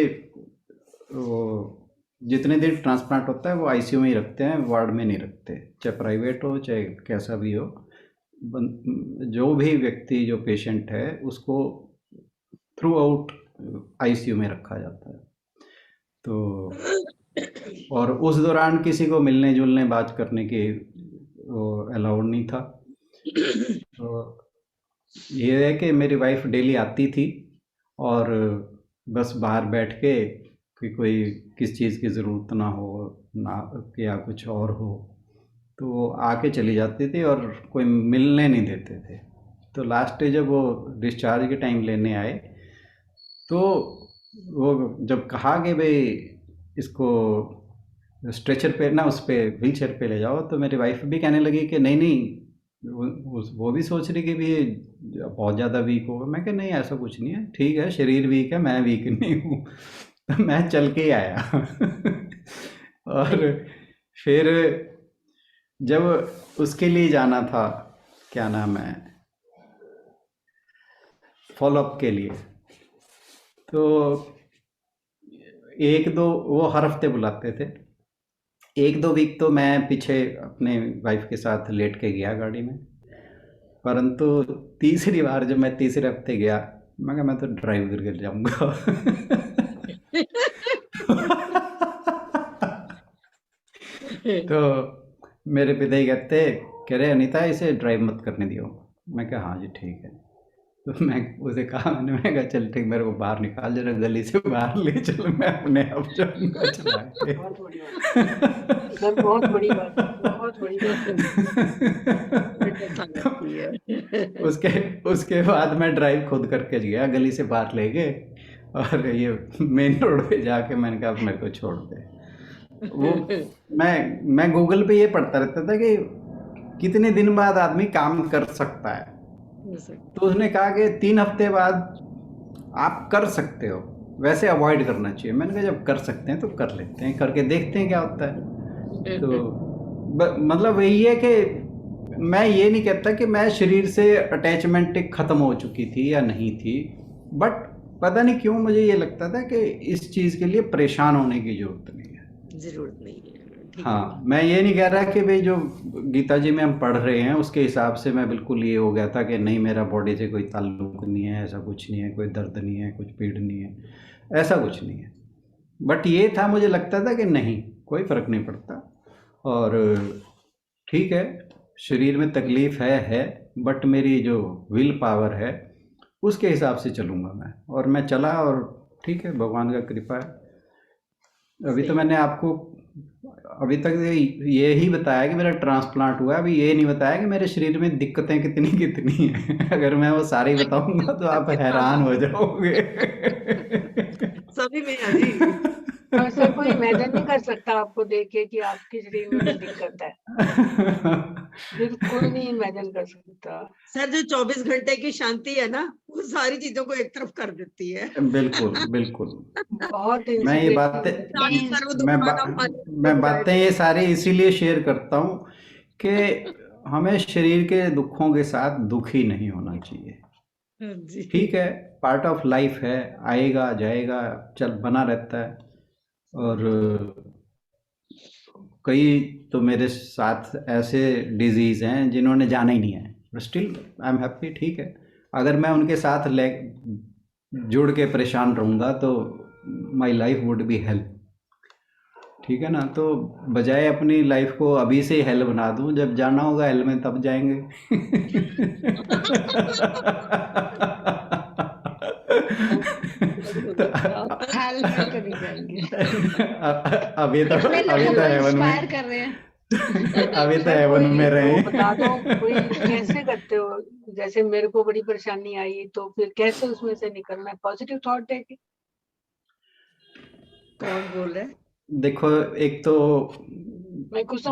वो जितने दिन ट्रांसप्लांट होता है वो आईसीयू में ही रखते हैं, वार्ड में नहीं रखते, चाहे प्राइवेट हो चाहे कैसा भी हो। जो भी व्यक्ति, जो पेशेंट है, उसको थ्रू आउट आईसीयू में रखा जाता है। तो और उस दौरान किसी को मिलने जुलने बात करने की वो अलाउड नहीं था। तो ये है कि मेरी वाइफ डेली आती थी और बस बाहर बैठ के कि कोई किस चीज़ की ज़रूरत ना हो ना, या कुछ और हो, तो वो आके चली जाती थी और कोई मिलने नहीं देते थे। तो लास्ट डे जब वो डिस्चार्ज के टाइम लेने आए, तो वो जब कहा कि भाई इसको स्ट्रेचर पे ना, उस पे व्हील चेयर पे ले जाओ, तो मेरी वाइफ भी कहने लगी कि नहीं नहीं, वो भी सोच रही कि भी ये बहुत ज़्यादा वीक होगा। मैं कहा नहीं, ऐसा कुछ नहीं है, ठीक है, शरीर वीक है, मैं वीक नहीं हूँ। तो मैं चल के ही आया। और फिर जब उसके लिए जाना था, क्या नाम है, फॉलोअप के लिए, तो एक दो वो हर हफ्ते बुलाते थे। एक दो वीक तो मैं पीछे अपने वाइफ के साथ लेट के गया गाड़ी में, परंतु तीसरी बार जब मैं तीसरे हफ्ते गया, मैं कहा मैं तो ड्राइव करके जाऊंगा। तो मेरे पिता कहते, कह रहे अनीता इसे ड्राइव मत करने दियो। मैं कहा हाँ जी ठीक है। तो मैं उसे कहा, मैं कहा चल ठीक, मेरे को बाहर निकाल, जरा गली से बाहर ले चल, मैं अपने आप जाऊंगा चला के। बहुत बड़ी बात सर, बहुत बड़ी बात, बहुत बड़ी बात। उसके उसके बाद मैं ड्राइव खुद करके गया, गली से बाहर ले गए और ये मेन रोड पे जाके मैंने कहा मेरे को छोड़ दे। वो मैं गूगल पे ये पढ़ता रहता था कि कितने दिन बाद आदमी काम कर सकता है, तो उसने कहा कि 3 हफ्ते बाद आप कर सकते हो, वैसे अवॉइड करना चाहिए। मैंने कहा जब कर सकते हैं तो कर लेते हैं, करके देखते हैं क्या होता है। तो मतलब वही है कि मैं ये नहीं कहता कि मैं शरीर से अटैचमेंट ख़त्म हो चुकी थी या नहीं थी, बट पता नहीं क्यों मुझे ये लगता था कि इस चीज़ के लिए परेशान होने की ज़रूरत नहीं है। जरूरत नहीं है। हाँ, मैं ये नहीं कह रहा कि भाई जो गीता जी में हम पढ़ रहे हैं उसके हिसाब से मैं बिल्कुल ये हो गया था कि नहीं मेरा बॉडी से कोई ताल्लुक नहीं है, ऐसा कुछ नहीं है, कोई दर्द नहीं है, कुछ पीड़ नहीं है, ऐसा कुछ नहीं है। बट ये था, मुझे लगता था कि नहीं कोई फ़र्क नहीं पड़ता और ठीक है, शरीर में तकलीफ़ है, बट मेरी जो विल पावर है उसके हिसाब से चलूँगा मैं। और मैं चला और ठीक है, भगवान का कृपा है। अभी तो मैंने आपको अभी तक ये ही बताया कि मेरा ट्रांसप्लांट हुआ है, अभी ये नहीं बताया कि मेरे शरीर में दिक्कतें कितनी कितनी हैं। अगर मैं वो सारी बताऊंगा तो आप हैरान हो जाओगे। सभी में है जी। और सर कोई इमेजिन नहीं कर सकता आपको देख के कि आपके शरीर में कोई दिक्कत है, बिल्कुल नहीं इमेजिन कर सकता। सर जो 24 घंटे की शांति है ना, वो सारी चीजों को एक तरफ कर देती है। बिल्कुल बिल्कुल। बहुत मैं ये बातें मैं बातें ये सारी इसीलिए शेयर करता हूँ कि हमें शरीर के दुखों के साथ दुखी नहीं होना चाहिए। ठीक है, पार्ट ऑफ लाइफ है, आएगा जाएगा, चल बना रहता है। और कई तो मेरे साथ ऐसे डिजीज़ हैं जिन्होंने जाना ही नहीं है, but still I am happy. ठीक है, अगर मैं उनके साथ जुड़ के परेशान रहूँगा तो my life would be hello. ठीक है ना, तो बजाय अपनी लाइफ को अभी से हेल बना दूं, जब जाना होगा हेल में तब जाएंगे। अभी तो हेवन कर रहे हैं। अभी तो हेवन में रहे। बता दो कोई कैसे करते हो, जैसे मेरे को बड़ी परेशानी आई तो फिर कैसे उसमें से निकलना है? पॉजिटिव थॉट है कि कौन बोल रहा है? देखो, एक तो मैं कुछ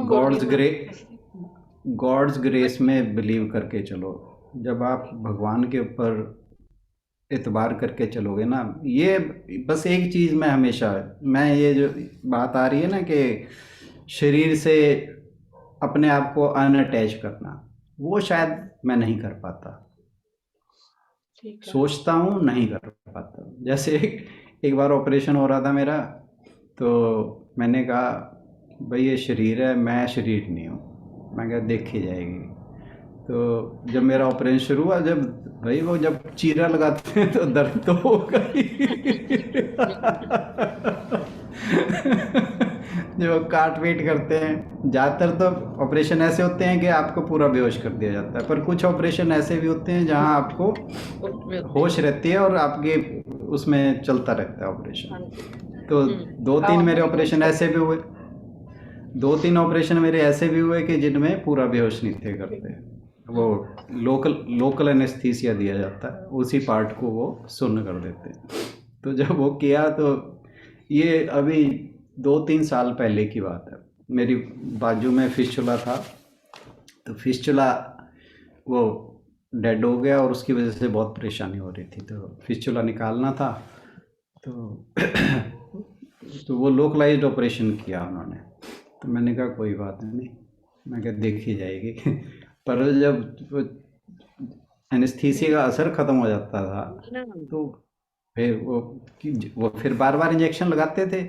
गॉड्स ग्रेस में बिलीव करके चलो। जब आप भगवान के ऊपर एतबार करके चलोगे ना, ये बस एक चीज़ मैं हमेशा, मैं ये जो बात आ रही है ना कि शरीर से अपने आप को अनअटैच करना, वो शायद मैं नहीं कर पाता। ठीक है। सोचता हूँ, नहीं कर पाता। जैसे एक बार ऑपरेशन हो रहा था मेरा, तो मैंने कहा भाई ये शरीर है, मैं शरीर नहीं हूँ। मैं कहा देखी जाएगी। तो जब मेरा ऑपरेशन शुरू हुआ, जब भाई वो जब चीरा लगाते हैं तो दर्द तो होगा ही। जो काट पीट करते हैं, ज़्यादातर तो ऑपरेशन ऐसे होते हैं कि आपको पूरा बेहोश कर दिया जाता है, पर कुछ ऑपरेशन ऐसे भी होते हैं जहां आपको होश रहती है और आपके उसमें चलता रहता है ऑपरेशन। तो दो तीन मेरे ऑपरेशन ऐसे भी हुए, 2-3 ऑपरेशन मेरे ऐसे भी हुए कि जिनमें पूरा बेहोश नहीं थे करते। वो लोकल एनेस्थीसिया दिया जाता है, उसी पार्ट को वो सुन्न कर देते हैं। तो जब वो किया, तो ये अभी 2-3 साल पहले की बात है। मेरी बाजू में फिस्चुला था, तो फिस्चुला वो डेड हो गया और उसकी वजह से बहुत परेशानी हो रही थी, तो फिस्चुला निकालना था। तो वो लोकलाइज्ड ऑपरेशन किया उन्होंने। तो मैंने कहा कोई बात नहीं, मैं कहा देखी जाएगी। पर जब एनेस्थीसिया का असर ख़त्म हो जाता था, तो फिर वो फिर बार बार इंजेक्शन लगाते थे,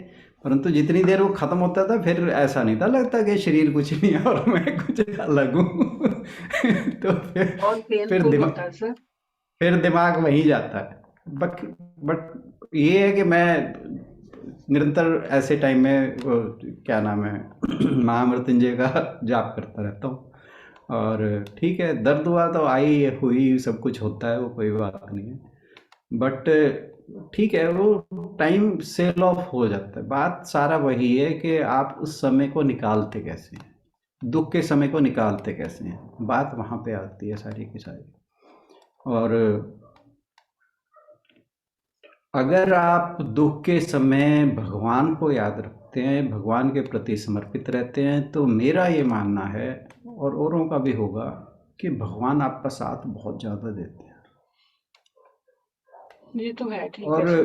परंतु जितनी देर वो ख़त्म होता था फिर ऐसा नहीं था लगता कि शरीर कुछ नहीं है और मैं कुछ अलग हूँ। तो फिर दिमाग वहीं जाता है। बट ये है कि मैं निरंतर ऐसे टाइम में वो क्या नाम है महामृत्युंजय का जाप करता रहता हूँ। और ठीक है, दर्द हुआ तो आई हुई, सब कुछ होता है, वो कोई बात नहीं है। बट ठीक है, वो टाइम सेल ऑफ हो जाता है। बात सारा वही है कि आप उस समय को निकालते कैसे हैं, दुख के समय को निकालते कैसे हैं, बात वहाँ पे आती है सारी की सारी। और अगर आप दुख के समय भगवान को याद रखते हैं, भगवान के प्रति समर्पित रहते हैं, तो मेरा ये मानना है और औरों का भी होगा कि भगवान आपका साथ बहुत ज़्यादा देते हैं। ये तो है, ठीक और है।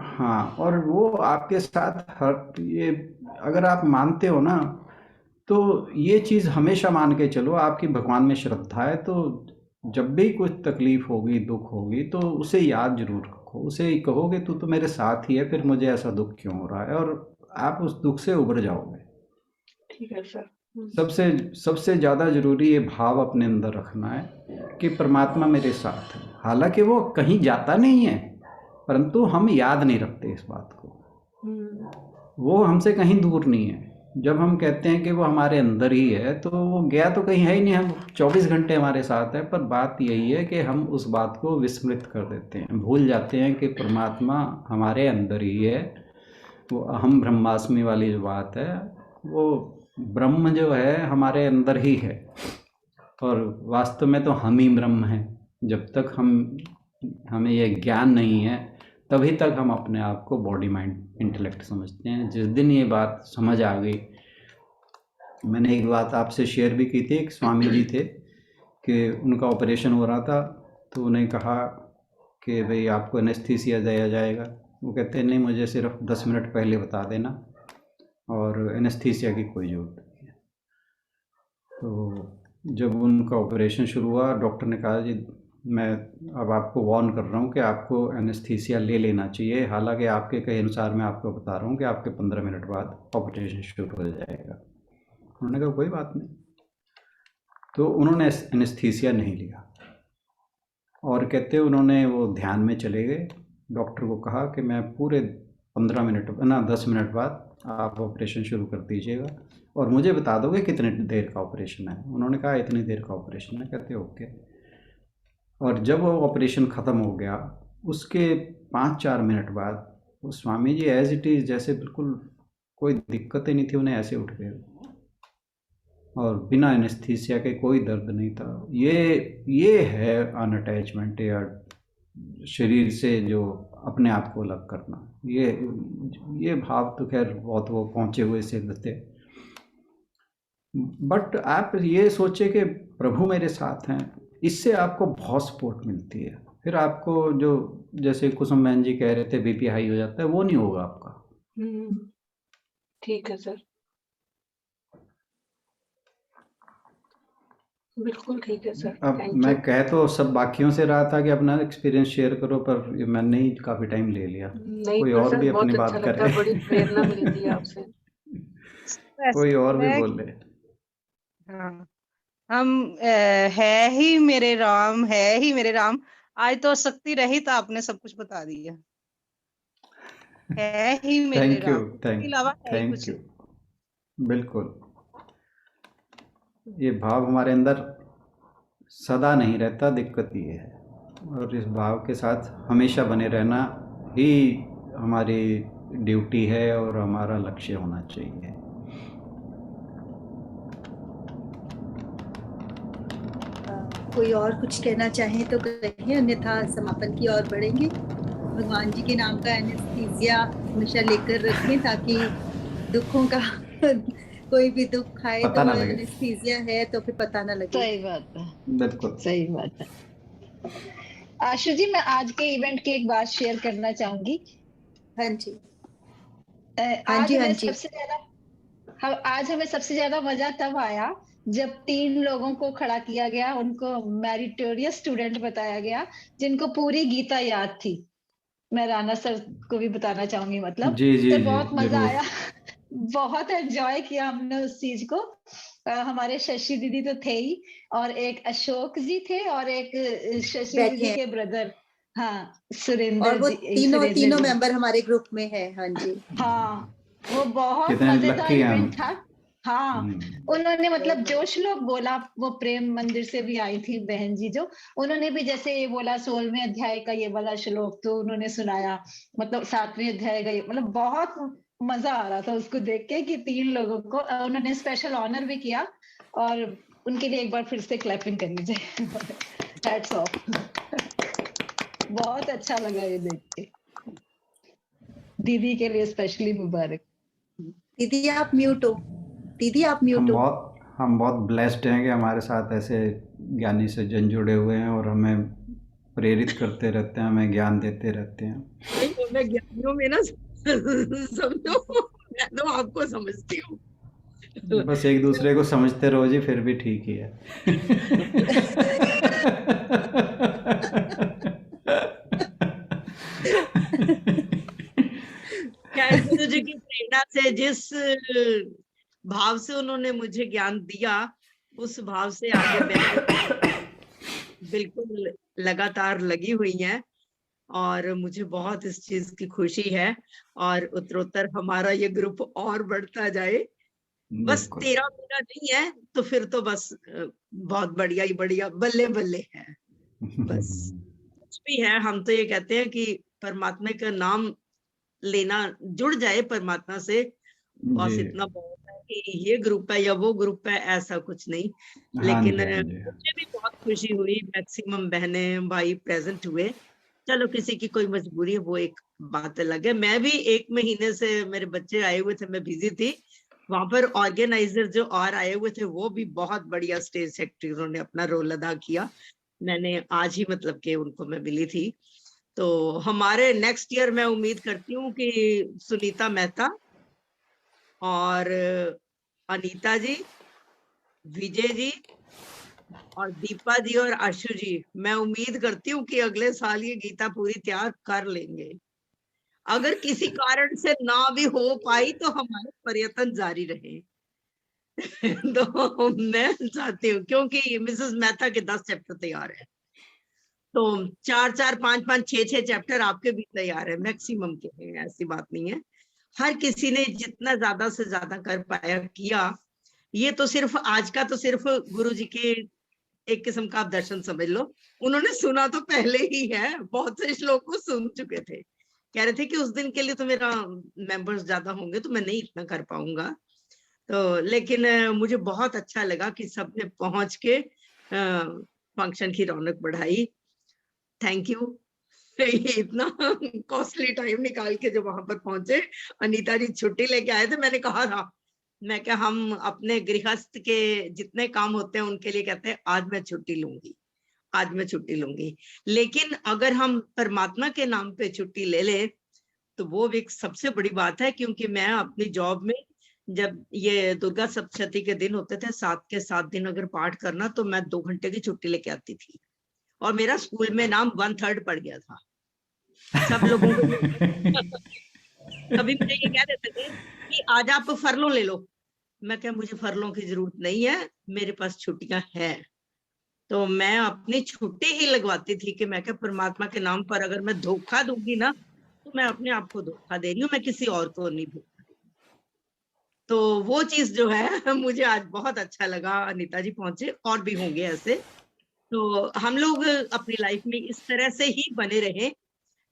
हाँ, और वो आपके साथ हर ये अगर आप मानते हो ना, तो ये चीज़ हमेशा मान के चलो, आपकी भगवान में श्रद्धा है, तो जब भी कुछ तकलीफ होगी, दुख होगी, तो उसे याद जरूर रखो, उसे कहोगे तू तो मेरे साथ ही है, फिर मुझे ऐसा दुख क्यों हो रहा है, और आप उस दुख से उबर जाओगे। ठीक है सर। सबसे ज़्यादा जरूरी ये भाव अपने अंदर रखना है कि परमात्मा मेरे साथ है। हालांकि वो कहीं जाता नहीं है, परंतु हम याद नहीं रखते इस बात को। वो हमसे कहीं दूर नहीं है। जब हम कहते हैं कि वो हमारे अंदर ही है, तो वो गया तो कहीं है ही नहीं, हम 24 घंटे हमारे साथ है। पर बात यही है कि हम उस बात को विस्मृत कर देते हैं, भूल जाते हैं कि परमात्मा हमारे अंदर ही है। वो अहम ब्रह्मास्मि वाली जो बात है, वो ब्रह्म जो है हमारे अंदर ही है, और वास्तव में तो हम ही ब्रह्म हैं। जब तक हमें यह ज्ञान नहीं है, तभी तक हम अपने आप को बॉडी माइंड इंटेलेक्ट समझते हैं। जिस दिन ये बात समझ आ गई, मैंने एक बात आपसे शेयर भी की थी। एक स्वामी जी थे कि उनका ऑपरेशन हो रहा था, तो उन्हें कहा कि भाई आपको एनेस्थीसिया दिया जाएगा। वो कहते हैं नहीं, मुझे सिर्फ 10 मिनट पहले बता देना, और एनेस्थीसिया की कोई ज़रूरत नहीं है। तो जब उनका ऑपरेशन शुरू हुआ, डॉक्टर ने कहा जी मैं अब आपको वार्न कर रहा हूँ कि आपको एनेस्थीसिया ले लेना चाहिए। हालांकि आपके कहे अनुसार मैं आपको बता रहा हूँ कि आपके 15 मिनट बाद ऑपरेशन शुरू हो जाएगा। उन्होंने कहा कोई बात नहीं। तो उन्होंने एनेस्थीसिया नहीं लिया, और कहते उन्होंने वो ध्यान में चले गए। डॉक्टर को कहा कि मैं पूरे 10 मिनट बाद आप ऑपरेशन शुरू कर दीजिएगा, और मुझे बता दोगे कितने देर का ऑपरेशन है। उन्होंने कहा इतनी देर का ऑपरेशन है। कहते ओके। और जब वो ऑपरेशन ख़त्म हो गया, उसके 5-4 मिनट बाद वो Swami ji as it is, जैसे बिल्कुल कोई दिक्कत ही नहीं थी, उन्हें ऐसे उठ गए, और बिना एनेस्थीसिया के, कोई दर्द नहीं था। ये है अनअटैचमेंट, या शरीर से जो अपने आप को अलग करना। ये भाव तो खैर बहुत वो पहुँचे हुए सिद्ध थे। बट आप ये सोचे कि प्रभु मेरे साथ हैं, इससे आपको बहुत सपोर्ट मिलती है। फिर आपको जो जैसे कुसुम बहन जी कह रहे थे बीपी हाई हो जाता है, वो नहीं होगा आपका। ठीक है सर। बिल्कुल ठीक है सर, अब थैंक मैं यू। कह तो सब बाकियों से रहा था कि अपना एक्सपीरियंस शेयर करो, पर मैंने ही काफी टाइम ले लिया। नहीं कोई पर और सर भी अपनी बहुत अच्छा बात लगता है, करे। बड़ी प्रेरणा मिलती है आपसे। कोई ऐसा और भी है बोले। हाँ, हम है ही मेरे राम, है ही मेरे राम। आज तो शक्ति रहित आपने सब कुछ बता दिया। है ही मेरे थैंक यू, राम, इसके अलावा है ही कुछ थैंक यू। नहीं। बिल्कुल, ये भाव हमारे अंदर सदा नहीं रहता, दिक्कत ये है। और इस भाव के साथ हमेशा बने रहना ही हमारी ड्यूटी है और हमारा लक्ष्य होना चाहिए। कोई और कुछ कहना चाहे तो कहिए, अन्यथा समापन की ओर बढ़ेंगे। भगवान जी के नाम का एनेस्थीसिया हमेशा लेकर रखें, ताकि दुखों का कोई भी दुख खाए पता तो ना लगे। एनेस्थीसिया है तो फिर पता ना लगे। सही बात है, बिल्कुल। सही बात है। आशु जी, मैं आज के इवेंट की एक बात शेयर करना चाहूंगी। हाँ जी, हाँ आज जी, हाँ हमें जी। सबसे ज्यादा आज हमें सबसे ज्यादा मजा तब आया जब 3 लोगों को खड़ा किया गया, उनको मेरिटोरियस स्टूडेंट बताया गया, जिनको पूरी गीता याद थी। मैं राणा सर को भी बताना चाहूंगी, मतलब जी जी तो जी, बहुत मजा जरूर। आया। बहुत एंजॉय किया हमने उस चीज को। हमारे शशि दीदी तो थे ही, और एक अशोक जी थे, और एक शशि बैठे दीदी हैं के ब्रदर, हाँ, और सुरेंद्र वो जी, तीनों सुरेंद्र तीनों जी। मेंबर हमारे ग्रुप में है। हाँ जी। हाँ, वो बहुत कितने मजेदार लकी हैं हम। इवेंट था। हाँ, उन्होंने मतलब जो श्लोक बोला, वो प्रेम मंदिर से भी आई थी बहन जी, जो उन्होंने भी जैसे ये बोला 16वें अध्याय का ये वाला श्लोक, तो उन्होंने सुनाया, मतलब 7वें अध्याय का ये, मतलब बहुत मजा आ रहा था उसको देख के कि 3 लोगों को उन्होंने स्पेशल ऑनर भी किया, और उनके लिए एक बार फिर से क्लैपिंग कर लीजिए। Hats off. बहुत अच्छा लगा ये देख के। दीदी के लिए स्पेशली मुबारक। दीदी आप म्यूट हो, दीदी आप म्यूट हो। हम बहुत ब्लेस्ड हैं कि हमारे साथ ऐसे ज्ञानी सज्जन जुड़े हुए हैं और हमें प्रेरित करते रहते हैं, हमें ज्ञान देते रहते हैं। नहीं, मैं ज्ञानियों में ना समझो, मैं तो आपको समझती हूँ। बस एक दूसरे को समझते रहो जी, फिर भी ठीक ही है। खैर, गुरु जी की प्रेरणा से जिस भाव से उन्होंने मुझे ज्ञान दिया, उस भाव से आगे मैं बिल्कुल लगातार लगी हुई हैं, और मुझे बहुत इस चीज की खुशी है, और उत्तरोत्तर हमारा ये ग्रुप और बढ़ता जाए। बस बिल्कुल। 13 महीना नहीं है तो फिर तो बस बहुत बढ़िया ही बढ़िया, बल्ले बल्ले है। बस कुछ भी है, हम तो ये कहते हैं कि परमात्मा का नाम लेना, जुड़ जाए परमात्मा से, बस जी। इतना बहुत है कि ये ग्रुप है या वो ग्रुप है, ऐसा कुछ नहीं। हाँ लेकिन जी, हाँ जी। मुझे भी बहुत खुशी हुई, मैक्सिमम बहनें भाई प्रेजेंट हुए। चलो, किसी की कोई मजबूरी है, वो एक बात अलग है। मैं भी 1 महीने से, मेरे बच्चे आए हुए थे, मैं बिजी थी वहां पर। ऑर्गेनाइजर जो और आए हुए थे, वो भी बहुत बढ़िया स्टेज सेक्रेटरी, उन्होंने अपना रोल अदा किया। मैंने आज ही मतलब कि उनको मैं मिली थी। तो हमारे नेक्स्ट ईयर मैं उम्मीद करती हूँ कि सुनीता मेहता और अनीता जी, विजय जी और दीपा जी और आशु जी, मैं उम्मीद करती हूँ कि अगले साल ये गीता पूरी तैयार कर लेंगे। अगर किसी कारण से ना भी हो पाई तो हमारे प्रयत्न जारी रहे। तो मैं चाहती हूँ, क्योंकि मिसेस मेहता के 10 चैप्टर तैयार है, तो 4-4, 5-5, 6-6 चैप्टर आपके भी तैयार है, मैक्सिमम के हैं, ऐसी बात नहीं है। हर किसी ने जितना ज्यादा से ज्यादा कर पाया किया। ये तो सिर्फ आज का तो सिर्फ गुरु जी के एक किस्म का आप दर्शन समझ लो। उन्होंने सुना तो पहले ही है, बहुत से श्लोक को सुन चुके थे, कह रहे थे कि उस दिन के लिए तो मेरा मेंबर्स ज्यादा होंगे तो मैं नहीं इतना कर पाऊंगा। तो लेकिन मुझे बहुत अच्छा लगा कि सबने पहुंच के फंक्शन की रौनक बढ़ाई। Thank you. इतना कॉस्टली टाइम निकाल के जब वहां पर पहुंचे, अनीता जी छुट्टी लेके आए थे, मैंने कहा था, मैं क्या, हम अपने गृहस्थ के जितने काम होते हैं उनके लिए कहते हैं आज मैं छुट्टी लूंगी, आज मैं छुट्टी लूंगी। लेकिन अगर हम परमात्मा के नाम पे छुट्टी ले ले तो वो भी एक सबसे बड़ी बात है, क्योंकि मैं अपनी जॉब में जब ये दुर्गा सप्तशती के दिन होते थे, 7 के 7 दिन अगर पाठ करना, तो मैं 2 घंटे की छुट्टी लेके आती थी और मेरा स्कूल में नाम 1/3 पड़ गया था सब लोगों को। कभी मुझे ये कह देते थे कि आज आप फरलों ले लो, मैं क्या मुझे फरलों की जरूरत नहीं है, मेरे पास छुट्टियां हैं। तो मैं अपनी छुट्टी ही लगवाती थी कि मैं क्या परमात्मा के नाम पर अगर मैं धोखा दूंगी ना, तो मैं अपने आप को धोखा दे रही हूँ, मैं किसी और को नहीं धोखा दे रही। तो वो चीज जो है मुझे आज बहुत अच्छा लगा। अनीता जी पहुंचे, और भी होंगे ऐसे। तो हम लोग अपनी लाइफ में इस तरह से ही बने रहे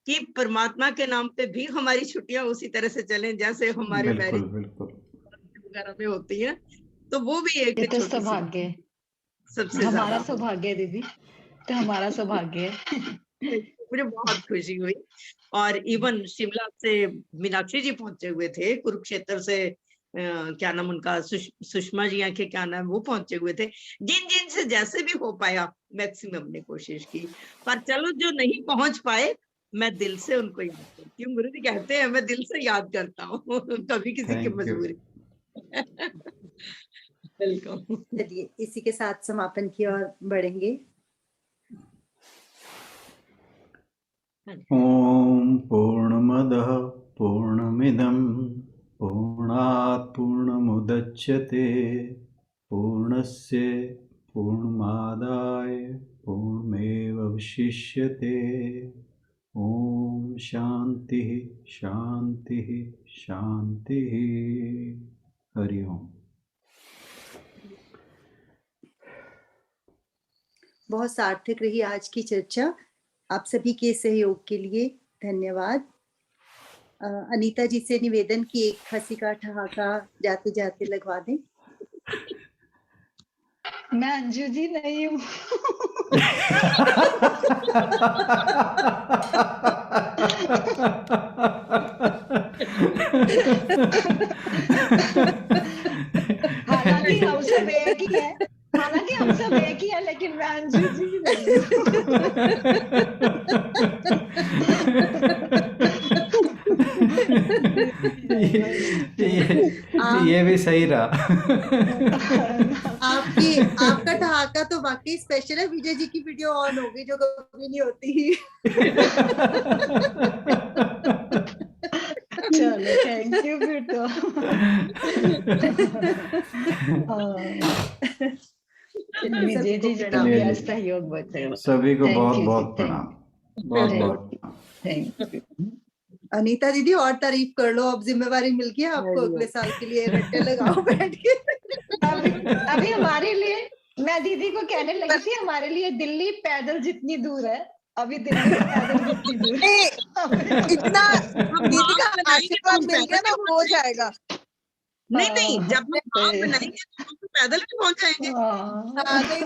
कि परमात्मा के नाम पे भी हमारी छुट्टियां उसी तरह से चलें जैसे हमारे मैरिज वगैरह में होती है। तो वो भी एक ये तो छोटी सी सौभाग्य है, सबसे हमारा ज्यादा सौभाग्य है दीदी, तो हमारा सौभाग्य है। मुझे बहुत खुशी हुई। और इवन शिमला से मीनाक्षी जी पहुंचे हुए थे, कुरुक्षेत्र से क्या नाम उनका, सुषमा जी के क्या नाम, वो पहुंचे हुए थे। जिन जिन से जैसे भी हो पाया मैक्सिमम ने कोशिश की, पर चलो जो नहीं पहुंच पाए मैं दिल से उनको याद करती हूँ। गुरु जी कहते हैं मैं दिल से याद करता हूँ कभी किसी की मजबूरी। वेलकम। चलिए इसी के साथ समापन की ओर बढ़ेंगे। ओम पूर्णमदः पूर्णमिदं पूर्णात् पूर्णमुदच्यते पूर्णस्य पूर्णमादाय पूर्णमेवावशिष्यते। ओम शांति शांति शांति। हरि ओम। बहुत सार्थक रही आज की चर्चा। आप सभी के सहयोग के लिए धन्यवाद। अनीता जी से निवेदन की एक हंसी का ठहाका जाते जाते लगवा दें। मैं अंजू जी नहीं हूँ। हालांकि हम सब एक ही है, हालांकि हम सब एक ही है, लेकिन मैं अंजू जी नहीं ये भी सही रहा। आपका ठहाका तो वाकई स्पेशल है। विजय जी की वीडियो ऑन हो गई जो कभी नहीं होती। चलो थैंक यू फिर तो। विजय जी का भी आज सहयोग बचे। सभी को Thank बहुत you बहुत जी, प्रणाम, बहुत Thank बहुत प्रणाम। Thank you. अनीता दीदी और तारीफ कर लो, अब जिम्मेवारी मिल गई आपको अगले साल के लिए। रट्टे लगाओ बैठ के। अभी हमारे लिए, मैं दीदी को कहने लगी थी हमारे लिए दिल्ली पैदल जितनी दूर है, अभी दिल्ली पैदल जितनी दूर है। इतना दीदी का आशीर्वाद मिल गया ना, वो हो जाएगा। नहीं, जब हम बनाएंगे तो हम पैदल भी पहुंच जाएंगे। हाँ, नहीं